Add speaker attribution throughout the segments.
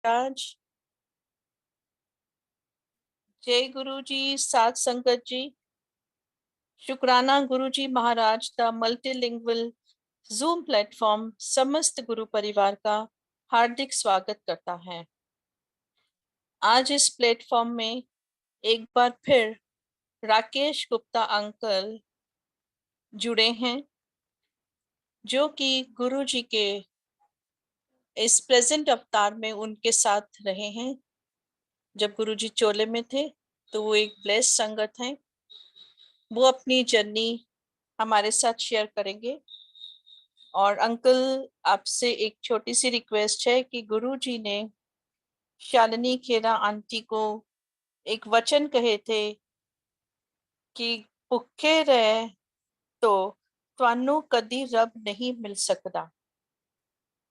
Speaker 1: महाराज। जय गुरु जी, साध संगत जी। शुक्राना गुरु जी महाराज द मल्टीलिंगुअल जूम प्लेटफॉर्म समस्त गुरु परिवार का हार्दिक स्वागत करता है। आज इस प्लेटफॉर्म में एक बार फिर राकेश गुप्ता अंकल जुड़े हैं, जो कि गुरु जी के इस प्रेजेंट अवतार में उनके साथ रहे हैं। जब गुरु जी चोले में थे तो वो एक ब्लेस्ड संगत हैं। वो अपनी जर्नी हमारे साथ शेयर करेंगे। और अंकल, आपसे एक छोटी सी रिक्वेस्ट है कि गुरु जी ने शालिनी खेरा आंटी को एक वचन कहे थे कि भुखे रहे तो ਤੁਹਾਨੂੰ कदी रब नहीं मिल सकता।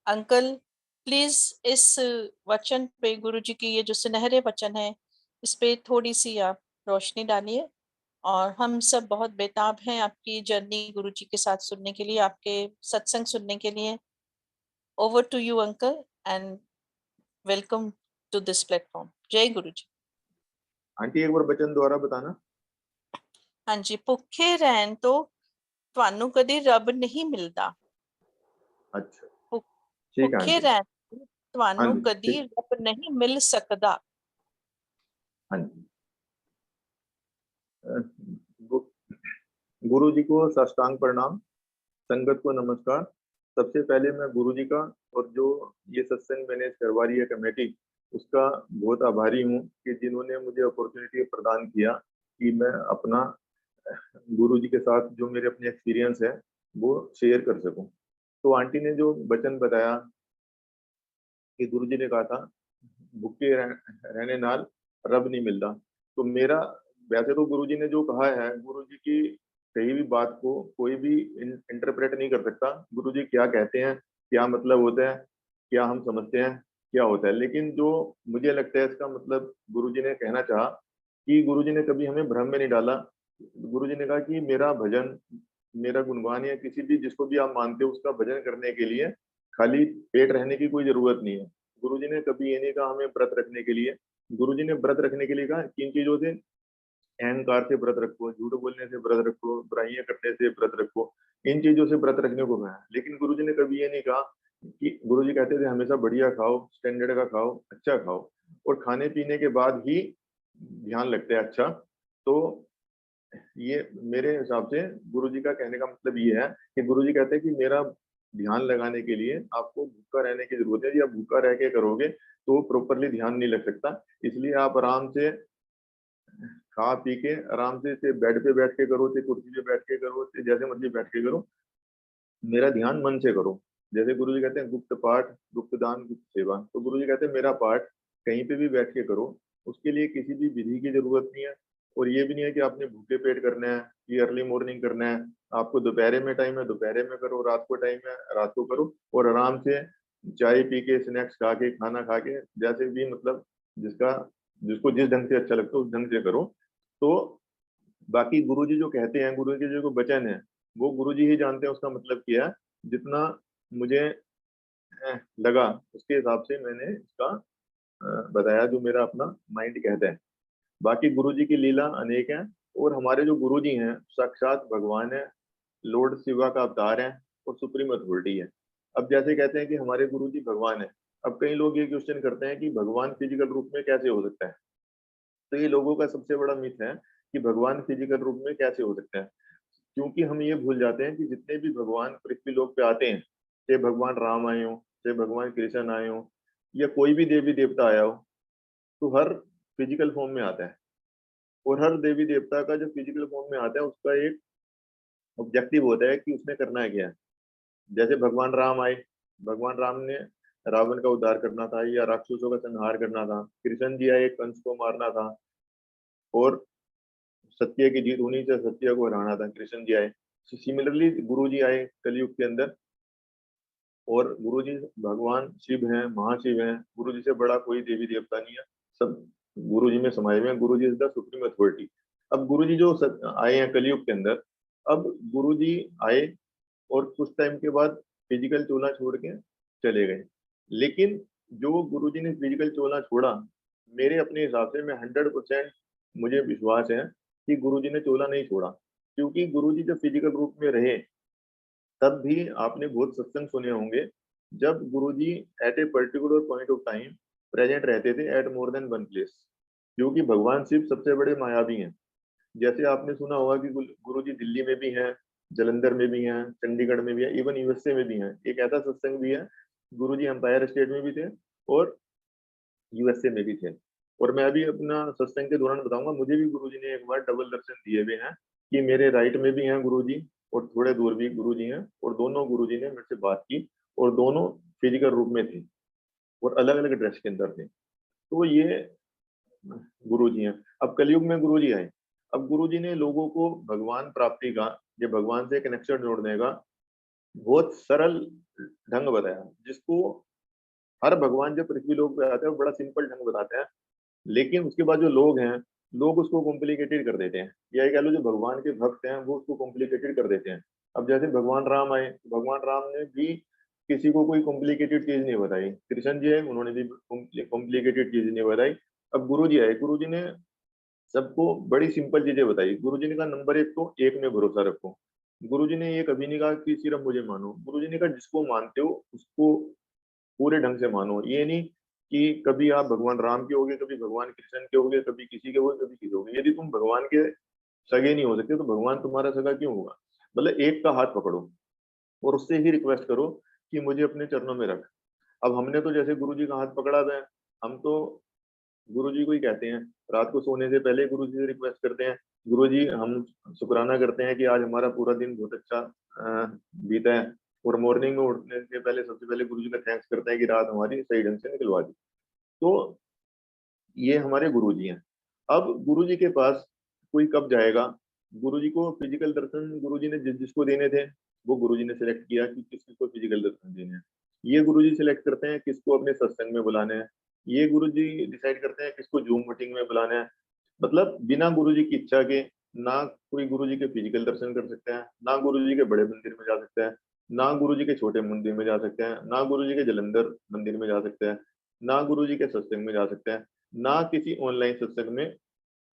Speaker 1: अंकल प्लीज इस वचन पे, गुरु जी की ये जो सुनहरे वचन है, इस पे थोड़ी सी आप रोशनी डालिए। और हम सब बहुत बेताब हैं आपकी जर्नी गुरु जी के साथ सुनने के लिए, आपके सत्संग सुनने के लिए। Over to you uncle and welcome to this platform. जय गुरु जी।
Speaker 2: आंटी एक बार वचन दोबारा बताना।
Speaker 1: हाँ जी, भुखे रहन तो ਤੁਹਾਨੂੰ कदी रब नहीं मिलता।
Speaker 2: अच्छा ठीक है
Speaker 1: भुखे
Speaker 2: आंटी।
Speaker 1: रहन
Speaker 2: हाँ
Speaker 1: ਤੁਹਾਨੂੰ
Speaker 2: जी
Speaker 1: कदी
Speaker 2: ठीक।
Speaker 1: रब नहीं मिल सकता।
Speaker 2: हाँ जी। गुरु जी को साष्टांग प्रणाम, संगत को नमस्कार। सबसे पहले मैं गुरु जी का और जो ये सत्संग मैनेज करवा रही है कमेटी, उसका बहुत आभारी हूँ कि जिन्होंने मुझे अपॉर्चुनिटी प्रदान किया कि मैं अपना गुरु जी के साथ जो मेरे अपने एक्सपीरियंस है वो शेयर कर सकूं। तो आंटी ने जो वचन बताया कि गुरु जी ने कहा था भूखे रहने नाल रब नहीं मिलता, तो मेरा वैसे तो गुरु जी ने जो कहा है, गुरु जी की कही भी बात को कोई भी इंटरप्रेट नहीं कर सकता। गुरु जी क्या कहते हैं, क्या मतलब होता है, क्या हम समझते हैं क्या होता है, लेकिन जो मुझे लगता है इसका मतलब गुरु जी ने कहना चाहा कि गुरु जी ने कभी हमें भ्रम में नहीं डाला। गुरु जी ने कहा कि मेरा भजन, मेरा गुणगान या किसी भी जिसको भी आप मानते हो उसका भजन करने के लिए खाली पेट रहने की कोई जरूरत नहीं है। गुरुजी ने कभी ये नहीं कहा हमें व्रत रखने के लिए। गुरुजी ने व्रत रखने के लिए कहा किन चीजों से, अहंकार से व्रत रखो, झूठ बोलने से व्रत रखो, बुराइयां करने से व्रत रखो, इन चीजों से व्रत रखने को कहा। लेकिन गुरुजी ने कभी ये नहीं कहा कि, गुरुजी कहते थे हमेशा बढ़िया खाओ, स्टैंडर्ड का खाओ, अच्छा खाओ, और खाने पीने के बाद ही ध्यान लगता है अच्छा। तो ये मेरे हिसाब से गुरुजी का कहने का मतलब ये है कि गुरुजी कहते हैं कि मेरा ध्यान लगाने के लिए आपको भूखा रहने की जरूरत है। यदि आप भूखा रह के करोगे तो प्रॉपरली ध्यान नहीं लग सकता। इसलिए आप आराम से खा पी के आराम से बेड पे बैठ के करो, चाहे कुर्सी पे बैठ के करो, चाहे जैसे मर्जी बैठ के करो, मेरा ध्यान मन से करो। जैसे गुरुजी कहते हैं गुप्त पाठ, गुप्त दान, गुप्त सेवा, तो गुरुजी कहते हैं मेरा पाठ कहीं पे भी बैठ के करो, उसके लिए किसी भी विधि की जरूरत नहीं है। और ये भी नहीं है कि आपने भूखे पेट करना है, ये अर्ली मॉर्निंग करना है। आपको दोपहरे में टाइम है दोपहरे में करो, रात को टाइम है रात को करो, और आराम से चाय पी के, स्नैक्स खा के, खाना खा के, जैसे भी मतलब जिसका जिसको जिस ढंग से अच्छा लगता है उस ढंग से करो। तो बाकी गुरुजी जो कहते हैं, गुरु के जो वचन है वो गुरुजी ही जानते हैं उसका मतलब क्या है। जितना मुझे लगा उसके हिसाब से मैंने इसका बताया, जो मेरा अपना माइंड कहता है। बाकी गुरुजी की लीला अनेक है, और हमारे जो गुरुजी हैं साक्षात भगवान है, लॉर्ड शिवा का अवतार है और सुप्रीम अथॉरिटी है। अब जैसे कहते हैं कि हमारे गुरुजी भगवान है, अब कई लोग ये क्वेश्चन करते हैं कि भगवान फिजिकल रूप में कैसे हो सकता है। तो ये लोगों का सबसे बड़ा मिथ है कि भगवान फिजिकल रूप में कैसे हो सकता है, क्योंकि हम ये भूल जाते हैं कि जितने भी भगवान पृथ्वी लोक पे आते हैं, चाहे भगवान राम आए हो, चाहे भगवान कृष्ण आए हो, या कोई भी देवी देवता आया हो, तो हर फिजिकल फॉर्म में आता है। और हर देवी देवता का जो फिजिकल फॉर्म में आता है उसका एक ऑब्जेक्टिव होता है कि उसने करना है क्या है। जैसे भगवान राम आए, भगवान राम ने रावण का उद्धार करना था या राक्षसों का संहार करना था। कृष्ण जी आए, कंस को मारना था, और सत्य की जीत होनी से सत्य को हराना था, कृष्ण जी आए। सिमिलरली गुरु जी आए कलयुग के अंदर, और गुरु जी भगवान शिव हैं, महाशिव हैं। गुरु जी से बड़ा कोई देवी देवता नहीं है, सब गुरु जी में समाये हुए हैं। गुरु जी इज द सुप्रीम अथॉरिटी। अब गुरु जी जो आए हैं कलयुग के अंदर, अब गुरु जी आए और कुछ टाइम के बाद फिजिकल चोला छोड़ के चले गए। लेकिन जो गुरुजी ने फिजिकल चलना छोड़ा, मेरे अपने हिसाब से मैं 100% मुझे विश्वास है कि गुरुजी ने चोला नहीं छोड़ा, क्योंकि गुरुजी जब फिजिकल रूप में रहे तब भी आपने बहुत सत्संग सुने होंगे, जब Guruji at a particular point of time present रहते थे at more than one place, क्योंकि भगवान शिव सबसे बड़े मायावी हैं। जैसे आपने सुना होगा कि गुरुजी दिल्ली में भी हैं, जलंधर में भी हैं, चंडीगढ़ में भी है, इवन यूएसए में भी हैं। एक ऐसा सत्संग भी है, गुरुजी एम्पायर स्टेट में भी थे और यूएसए में भी थे। और मैं अभी अपना सत्संग के दौरान बताऊंगा, मुझे भी गुरुजी ने एक बार डबल दर्शन दिए हुए हैं कि मेरे राइट में भी हैं गुरुजी और थोड़े दूर भी गुरुजी हैं, और दोनों गुरुजी ने मेरे से बात की और दोनों फिजिकल रूप में थे और अलग अलग ड्रेस के अंदर थे। तो ये गुरुजी हैं। अब कलयुग में गुरुजी आए। अब गुरुजी ने लोगों को भगवान प्राप्ति का, ये भगवान से कनेक्शन जोड़ने का बहुत सरल ढंग बताया, जिसको हर भगवान जब पृथ्वी लोक पे आते हैं वो बड़ा सिंपल ढंग बताते हैं, लेकिन उसके बाद जो लोग हैं, लोग उसको कॉम्प्लिकेटेड कर देते हैं, या ये कह लो जो भगवान के भक्त हैं वो उसको कॉम्प्लिकेटेड कर देते हैं। अब जैसे भगवान राम आए, भगवान राम ने भी किसी को कोई कॉम्प्लिकेटेड चीज नहीं बताई, कृष्ण जी आए उन्होंने भी कॉम्प्लिकेटेड चीज नहीं बताई। अब गुरु जी आए, गुरु जी ने सबको बड़ी सिंपल चीजें बताई। गुरु जी ने कहा नंबर एक तो एक में भरोसा रखो। गुरु जी ने ये कभी नहीं कहा कि सिर्फ मुझे मानो, गुरु जी ने कहा जिसको मानते हो उसको पूरे ढंग से मानो। ये नहीं कि कभी आप भगवान राम के होगे, कभी भगवान कृष्ण के होगे, कभी किसी के होगे, कभी किसी होगे। यदि तुम भगवान के सगे नहीं हो सकते तो भगवान तुम्हारा सगा क्यों होगा? मतलब एक का हाथ पकड़ो और उससे ही रिक्वेस्ट करो कि मुझे अपने चरणों में रख। अब हमने तो जैसे गुरु जी का हाथ पकड़ा हुआ है, हम तो गुरु जी को ही कहते हैं, रात को सोने से पहले गुरु जी से रिक्वेस्ट करते हैं, गुरु जी हम शुक्राना करते हैं कि आज हमारा पूरा दिन बहुत अच्छा बीता है। और मॉर्निंग में उठने से पहले सबसे पहले गुरु जी का थैंक्स करते हैं कि रात हमारी सही ढंग से निकलवा दी। तो ये हमारे गुरु जी हैं। अब गुरु जी के पास कोई कब जाएगा? गुरु जी को फिजिकल दर्शन गुरु जी ने जिसको देने थे वो गुरु जी ने सिलेक्ट किया कि किस किसको फिजिकल दर्शन देने हैं। ये गुरु जी सिलेक्ट करते हैं किसको अपने सत्संग में बुलाने हैं। ये गुरु जी डिसाइड करते हैं किसको जूम मीटिंग में बुलाना है। मतलब बिना गुरु जी की इच्छा के ना कोई गुरु जी के फिजिकल दर्शन कर सकते हैं, ना गुरु जी के बड़े मंदिर में जा सकते हैं, ना गुरु जी के छोटे मंदिर में जा सकते हैं, ना गुरु जी के जलंधर मंदिर में जा सकते हैं, ना गुरु जी के सत्संग में जा सकते हैं, ना किसी ऑनलाइन सत्संग में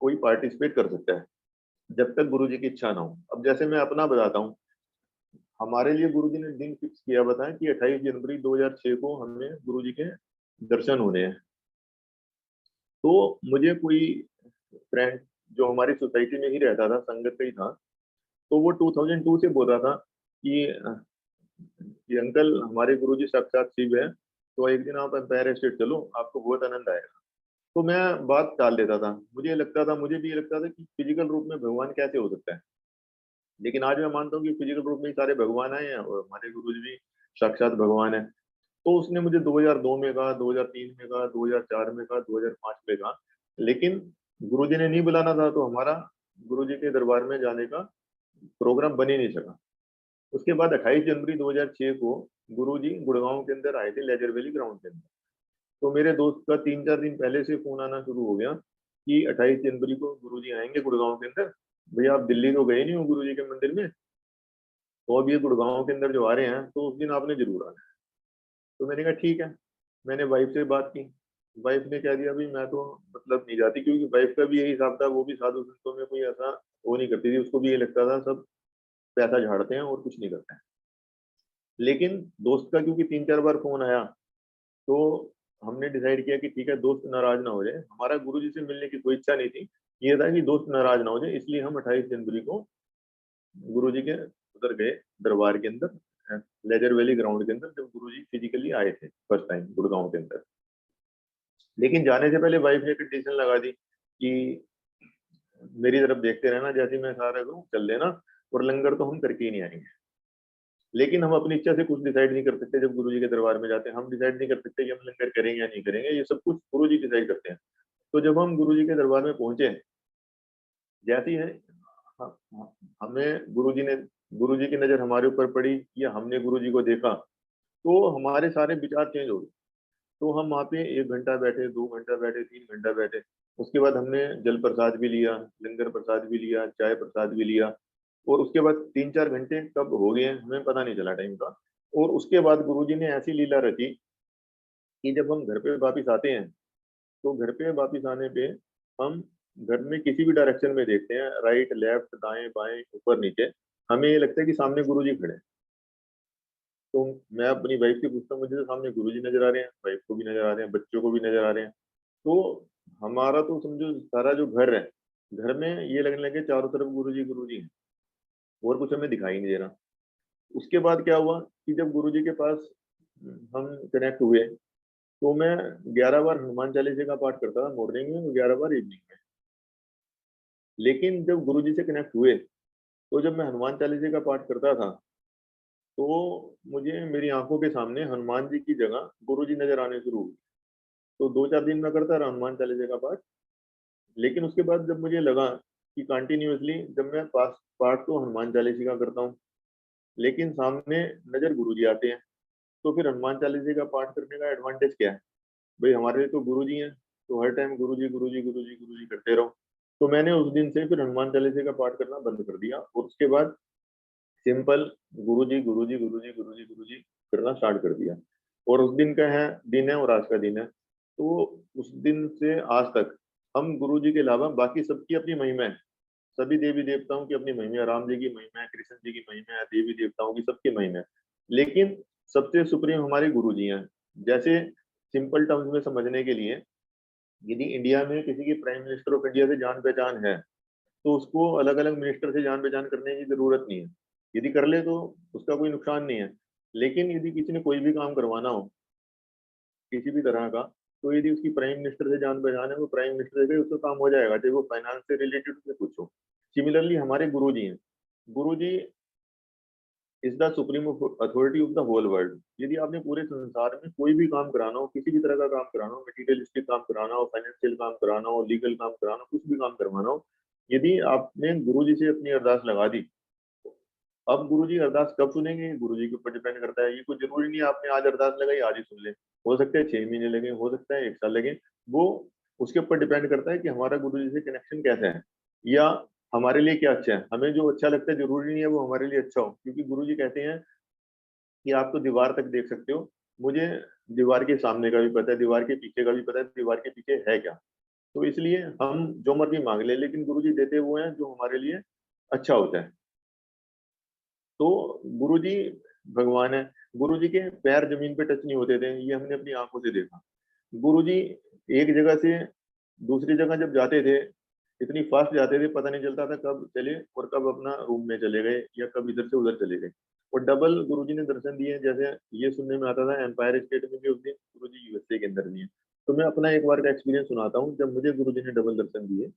Speaker 2: कोई पार्टिसिपेट कर सकता है, जब तक गुरु जी की इच्छा ना हो। अब जैसे मैं अपना बताता हूँ, हमारे लिए गुरु जी ने दिन फिक्स किया, बताएं कि 28 जनवरी 2006 को हमें गुरु जी के दर्शन होने हैं। तो मुझे कोई फ्रेंड जो हमारी सोसाइटी में ही रहता था, संगत का ही था, तो वो 2002 से बोल रहा था कि अंकल हमारे गुरु जी साक्षात शिव है, तो एक दिन आप एम्पायर स्टेट चलो, आपको बहुत आनंद आएगा। तो मैं बात टाल देता था, मुझे भी ये लगता था कि फिजिकल रूप में भगवान कैसे हो सकता है। लेकिन आज मैं मानता हूँ कि फिजिकल रूप में ही सारे भगवान आए हैं और हमारे गुरु जी भी साक्षात भगवान है। तो उसने मुझे 2002 में कहा, 2003 में कहा, 2004 में कहा, 2005 में कहा, लेकिन गुरु जी ने नहीं बुलाना था तो हमारा गुरु जी के दरबार में जाने का प्रोग्राम बन ही नहीं सका। उसके बाद 28 जनवरी 2006 को गुरु जी गुड़गांव के अंदर आए थे, लेजर वैली ग्राउंड के अंदर। तो मेरे दोस्त का 3-4 दिन पहले से फोन आना शुरू हो गया कि 28 जनवरी को गुरु जी आएंगे गुड़गांव के अंदर, भैया आप दिल्ली तो गए नहीं हो गुरु जी के मंदिर में, तो अब ये गुड़गांव के अंदर जो आ रहे हैं तो उस दिन आपने जरूर आना है। तो मैंने कहा ठीक है। मैंने वाइफ से बात की, वाइफ ने कह दिया भाई मैं तो मतलब नहीं जाती, क्योंकि वाइफ का भी यही हिसाब था, वो भी साधु संतों में कोई ऐसा वो नहीं करती थी, उसको भी ये लगता था सब पैसा झाड़ते हैं और कुछ नहीं करते हैं। लेकिन दोस्त का क्योंकि 3-4 बार फोन आया, तो हमने डिसाइड किया कि ठीक है दोस्त नाराज ना हो जाए। हमारा गुरुजी से मिलने की कोई इच्छा नहीं थी, ये था कि दोस्त नाराज ना हो जाए, इसलिए हम 28 जनवरी को गुरुजी के उधर गए दरबार के अंदर, लेजर वैली ग्राउंड के अंदर, जब गुरुजी फिजिकली आए थे फर्स्ट टाइम गुड़गांव के अंदर। लेकिन जाने से पहले वाइफ ने कंडीशन लगा दी कि मेरी तरफ देखते रहना, जैसे मैं सारा करूँ चल देना, और लंगर तो हम करके ही नहीं आएंगे। लेकिन हम अपनी इच्छा से कुछ डिसाइड नहीं कर सकते, जब गुरुजी के दरबार में जाते हैं हम डिसाइड नहीं कर सकते कि हम लंगर करेंगे या नहीं करेंगे, ये सब कुछ गुरुजी डिसाइड करते हैं। तो जब हम गुरुजी के दरबार में पहुंचे, जैसे ही है हमें गुरुजी की नजर हमारे ऊपर पड़ी या हमने गुरुजी को देखा, तो हमारे सारे विचार चेंज हो गए। तो हम वहाँ पे 1 घंटा बैठे, 2 घंटा बैठे, 3 घंटा बैठे। उसके बाद हमने जल प्रसाद भी लिया, लंगर प्रसाद भी लिया, चाय प्रसाद भी लिया, और उसके बाद 3-4 घंटे कब हो गए हमें पता नहीं चला टाइम का। और उसके बाद गुरुजी ने ऐसी लीला रची कि जब हम घर पे वापिस आते हैं तो घर पे वापिस आने पे हम घर में किसी भी डायरेक्शन में देखते हैं, राइट लेफ्ट दाएं बाएं ऊपर नीचे, हमें ये लगता है कि सामने गुरुजी खड़े हैं। तो मैं अपनी वाइफ से पूछता हूँ, मुझे तो सामने गुरुजी नजर आ रहे हैं, वाइफ को भी नजर आ रहे हैं, बच्चों को भी नजर आ रहे हैं। तो हमारा तो समझो सारा जो घर है, घर में ये लगने लगे चारों तरफ गुरुजी गुरुजी हैं, और कुछ हमें दिखाई नहीं दे रहा। उसके बाद क्या हुआ कि जब गुरुजी के पास हम कनेक्ट हुए, तो मैं 11 बार हनुमान चालीसा का पाठ करता था मॉर्निंग में और 11 बार इवनिंग में। लेकिन जब गुरुजी से कनेक्ट हुए, तो जब मैं हनुमान चालीसा का पाठ करता था, तो मुझे मेरी आंखों के सामने हनुमान जी की जगह गुरुजी नजर आने शुरू हुए। तो 2-4 दिन मैं करता रहा हनुमान चालीसा का पाठ। लेकिन उसके बाद जब मुझे लगा कि कंटिन्यूअसली जब मैं पाठ तो हनुमान चालीसा का करता हूँ, लेकिन सामने नजर गुरुजी आते हैं, तो फिर हनुमान चालीसा का पाठ करने का एडवांटेज क्या है? भाई हमारे लिए तो गुरुजी हैं, तो हर टाइम गुरुजी गुरुजी गुरुजी गुरुजी करते रहो। तो मैंने उस दिन से फिर हनुमान चालीसा का पाठ करना बंद कर दिया, और उसके बाद सिंपल गुरुजी गुरुजी गुरुजी गुरुजी गुरुजी करना स्टार्ट कर दिया। और उस दिन है और आज का दिन है। तो उस दिन से आज तक हम गुरुजी के अलावा बाकी सबकी अपनी महिमा है, सभी देवी देवताओं की अपनी महिमा है, राम जी की महिमा है, कृष्ण जी की महिमा है, देवी देवताओं की सबकी महिमा है, लेकिन सबसे सुप्रीम हमारे गुरुजी हैं। जैसे सिंपल टर्म्स में समझने के लिए, यदि इंडिया में किसी की प्राइम मिनिस्टर ऑफ इंडिया से जान पहचान है, तो उसको अलग अलग मिनिस्टर से जान पहचान करने की जरूरत नहीं है। यदि कर ले तो उसका कोई नुकसान नहीं है। लेकिन यदि किसी ने कोई भी काम करवाना हो किसी भी तरह का, तो यदि उसकी प्राइम मिनिस्टर से जान पहचान है, वो प्राइम मिनिस्टर से उसका काम हो जाएगा, चाहे वो फाइनेंस से रिलेटेड से कुछ हो। सिमिलरली हमारे गुरुजी हैं। Guruji is the supreme authority of the whole world. यदि आपने पूरे संसार में कोई भी काम कराना हो, किसी भी तरह का काम कराना हो, मटीरियलिस्टिक काम कराना हो, फाइनेंशियल काम कराना हो, लीगल काम कराना हो, कुछ भी काम करवाना हो, यदि आपने गुरुजी से अपनी अरदास लगा दी, अब गुरुजी अरदास कब सुनेंगे गुरुजी के ऊपर डिपेंड करता है। ये कोई जरूरी नहीं है आपने आज अरदास लगाई आज ही सुन ले, हो सकता है 6 महीने लगे, हो सकता है 1 साल लगे। वो उसके ऊपर डिपेंड करता है कि हमारा गुरुजी से कनेक्शन कैसा है, या हमारे लिए क्या अच्छा है। हमें जो अच्छा लगता है जरूरी नहीं है वो हमारे लिए अच्छा हो, क्योंकि गुरुजी कहते हैं कि आप तो दीवार तक देख सकते हो, मुझे दीवार के सामने का भी पता है, दीवार के पीछे का भी पता है, दीवार के पीछे है क्या। तो इसलिए हम जो मर्जी मांग ले, लेकिन गुरुजी देते वो हैं जो हमारे लिए अच्छा होता है। तो गुरुजी भगवान है। गुरुजी के पैर जमीन पे टच नहीं होते थे, ये हमने अपनी आंखों से देखा। गुरुजी एक जगह से दूसरी जगह जब जाते थे, इतनी फास्ट जाते थे, पता नहीं चलता था कब चले और कब अपना रूम में चले गए या कब इधर से उधर चले गए। और डबल गुरुजी ने दर्शन दिए, जैसे ये सुनने में आता था एम्पायर स्टेट में भी उस दिन गुरुजी यूएसए के अंदर दिए। तो मैं अपना एक बार का एक्सपीरियंस सुनाता हूँ, जब मुझे गुरुजी ने डबल दर्शन दिए।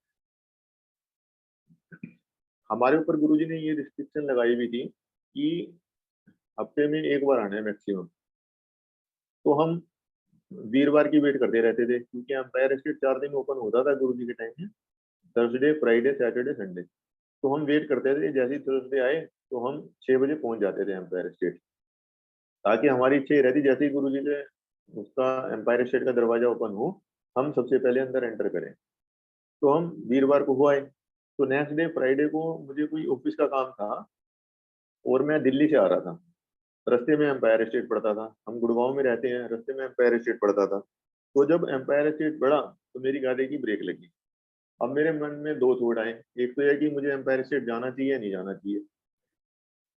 Speaker 2: हमारे ऊपर गुरुजी ने ये रिस्ट्रिक्शन लगाई हुई थी कि हफ्ते में एक बार आना है मैक्सिमम। तो हम वीरवार की वेट करते रहते थे, क्योंकि एम्पायर स्टेट 4 दिन ओपन होता था गुरुजी के टाइम में, थर्सडे फ्राइडे सैटरडे संडे। तो हम वेट करते थे, जैसे ही थर्सडे आए तो हम 6 बजे पहुंच जाते थे एम्पायर स्टेट, ताकि हमारी इच्छा ये रहती जैसे ही गुरुजी के उसका एम्पायर स्टेट का दरवाजा ओपन हो, हम सबसे पहले अंदर एंटर करें। तो हम वीरवार को हुआ है, तो नेक्स्ट डे फ्राइडे को मुझे कोई ऑफिस का काम था, और मैं दिल्ली से आ रहा था। रास्ते में एम्पायर स्टेट पड़ता था, हम गुड़गांव में रहते हैं, रास्ते में एम्पायर स्टेट पड़ता था। तो जब एम्पायर स्टेट पड़ा तो मेरी गाड़ी की ब्रेक लगी। अब मेरे मन में दो थॉट आए, एक तो यह कि मुझे एम्पायर स्टेट जाना चाहिए या नहीं जाना चाहिए।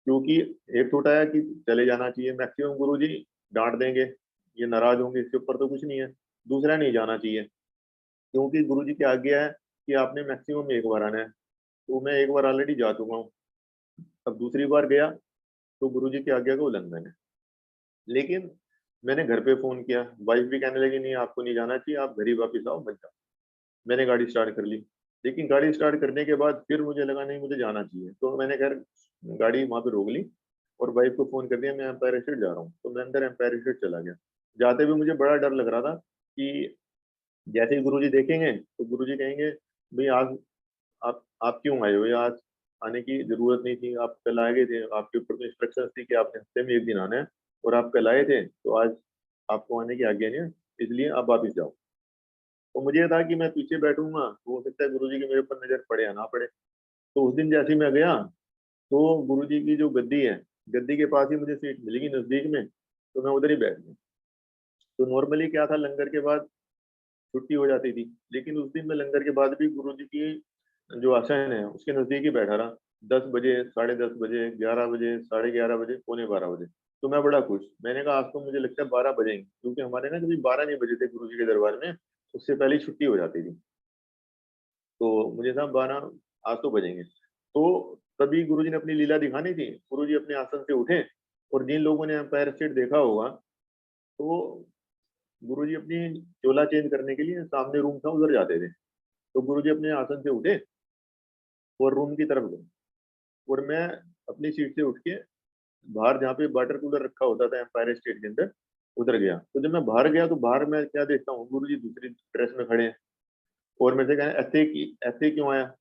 Speaker 2: क्योंकि एक थॉट आया कि चले जाना चाहिए, मैक्सिमम गुरुजी डांट देंगे, ये नाराज होंगे, इसके ऊपर तो कुछ नहीं है। दूसरा, नहीं जाना चाहिए, क्योंकि गुरुजी की आज्ञा है कि आपने मैक्सिमम एक बार आना है। तो मैं एक बार ऑलरेडी जा चुका हूँ, अब दूसरी बार गया तो गुरुजी की आज्ञा का उल्लंघन है। लेकिन मैंने घर पे फोन किया, वाइफ भी कहने लगी नहीं आपको नहीं जाना चाहिए, आप घर ही वापिस आओ मत जाओ। मैंने गाड़ी स्टार्ट कर ली, लेकिन गाड़ी स्टार्ट करने के बाद फिर मुझे लगा नहीं मुझे जाना चाहिए, तो मैंने खैर गाड़ी वहां पे रोक ली और वाइफ को फोन कर दिया मैं एम्पायर स्टेट जा रहा हूँ। तो मैं अंदर एम्पायर स्टेट चला गया। जाते हुए मुझे बड़ा डर लग रहा था कि जैसे ही गुरुजी देखेंगे तो गुरुजी कहेंगे भाई आज आप क्यों आए हो, या आज आने की जरूरत नहीं थी, आप कल आए गए थे, आपके ऊपर तो इंस्ट्रक्शन थी कि आपने हफ्ते में एक दिन आना है, और आप कल आए थे तो आज आपको आने की आज्ञा नहीं है, इसलिए आप वापिस जाओ। तो मुझे ये था कि मैं पीछे बैठूंगा तो हो सकता है गुरुजी की मेरे ऊपर नजर पड़े या ना पड़े। तो उस दिन जैसे ही मैं गया, तो गुरुजी की जो गद्दी है, गद्दी के पास ही मुझे सीट मिलेगी नजदीक में, तो मैं उधर ही बैठ गया। तो नॉर्मली क्या था, लंगर के बाद छुट्टी हो जाती थी, लेकिन उस दिन मैं लंगर के बाद भी गुरुजी की जो आसन है उसके नजदीक ही बैठा रहा। 10 बजे, 10:30 बजे, 11 बजे, 11:30 बजे, पौने 12 बजे। तो मैं बड़ा खुश, मैंने कहा आज तो मुझे लगता है 12 बजेंगे, क्योंकि हमारे ना कभी 12 नहीं बजे थे गुरुजी के दरबार में, उससे पहले ही छुट्टी हो जाती थी। तो मुझे था 12 आज तो बजेंगे। तो तभी गुरुजी ने अपनी लीला दिखानी थी। गुरुजी अपने आसन से उठे, और जिन लोगों ने एम्पायर स्टेट देखा होगा, तो गुरुजी अपनी चोला चेंज करने के लिए सामने रूम था, उधर जाते थे। तो गुरुजी अपने आसन से उठे और रूम की तरफ गए, और मैं अपनी सीट से उठ के बाहर, जहाँ पे वाटर कूलर रखा होता था एम्पायर स्टेट के अंदर, उधर गया। तो जब मैं बाहर गया तो बाहर मैं क्या देखता हूँ, गुरुजी दूसरी ड्रेस में खड़े हैं, और मेरे से कहें ऐसे क्यों आया।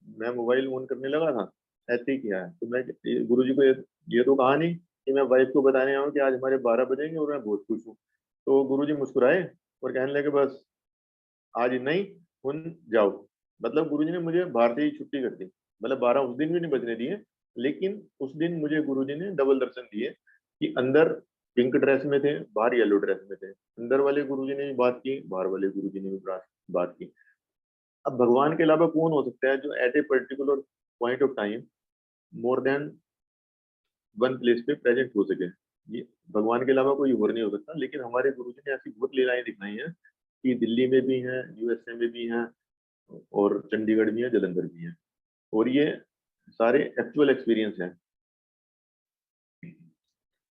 Speaker 2: मैं मोबाइल ऑन करने लगा था, ऐसे ही किया है। तो मैं गुरुजी को ये तो कहा नहीं कि मैं वाइफ को बताने आया हूँ कि आज हमारे 12 बजेंगे और मैं बहुत खुश हूँ। तो गुरुजी मुस्कुराए और कहने लगे बस आज नहीं, हुन जाओ। मतलब गुरुजी ने मुझे बाहर से ही छुट्टी कर दी। मतलब 12 उस दिन भी नहीं बजने दिए, लेकिन उस दिन मुझे गुरुजी ने डबल दर्शन दिए कि अंदर पिंक ड्रेस में थे, बाहर येलो ड्रेस में थे। अंदर वाले गुरुजी ने भी बात की, बाहर वाले गुरुजी ने भी बात की। अब भगवान के अलावा कौन हो सकता है जो at a particular point of time more than one place पे प्रेजेंट हो सके। ये भगवान के अलावा कोई और नहीं हो सकता। लेकिन हमारे गुरुजी ने ऐसी बहुत लीलाएं दिखाई हैं कि दिल्ली में भी हैं, यूएसए में भी हैं, और चंडीगढ़ भी है, जलंधर भी है। और ये सारे एक्चुअल एक्सपीरियंस हैं।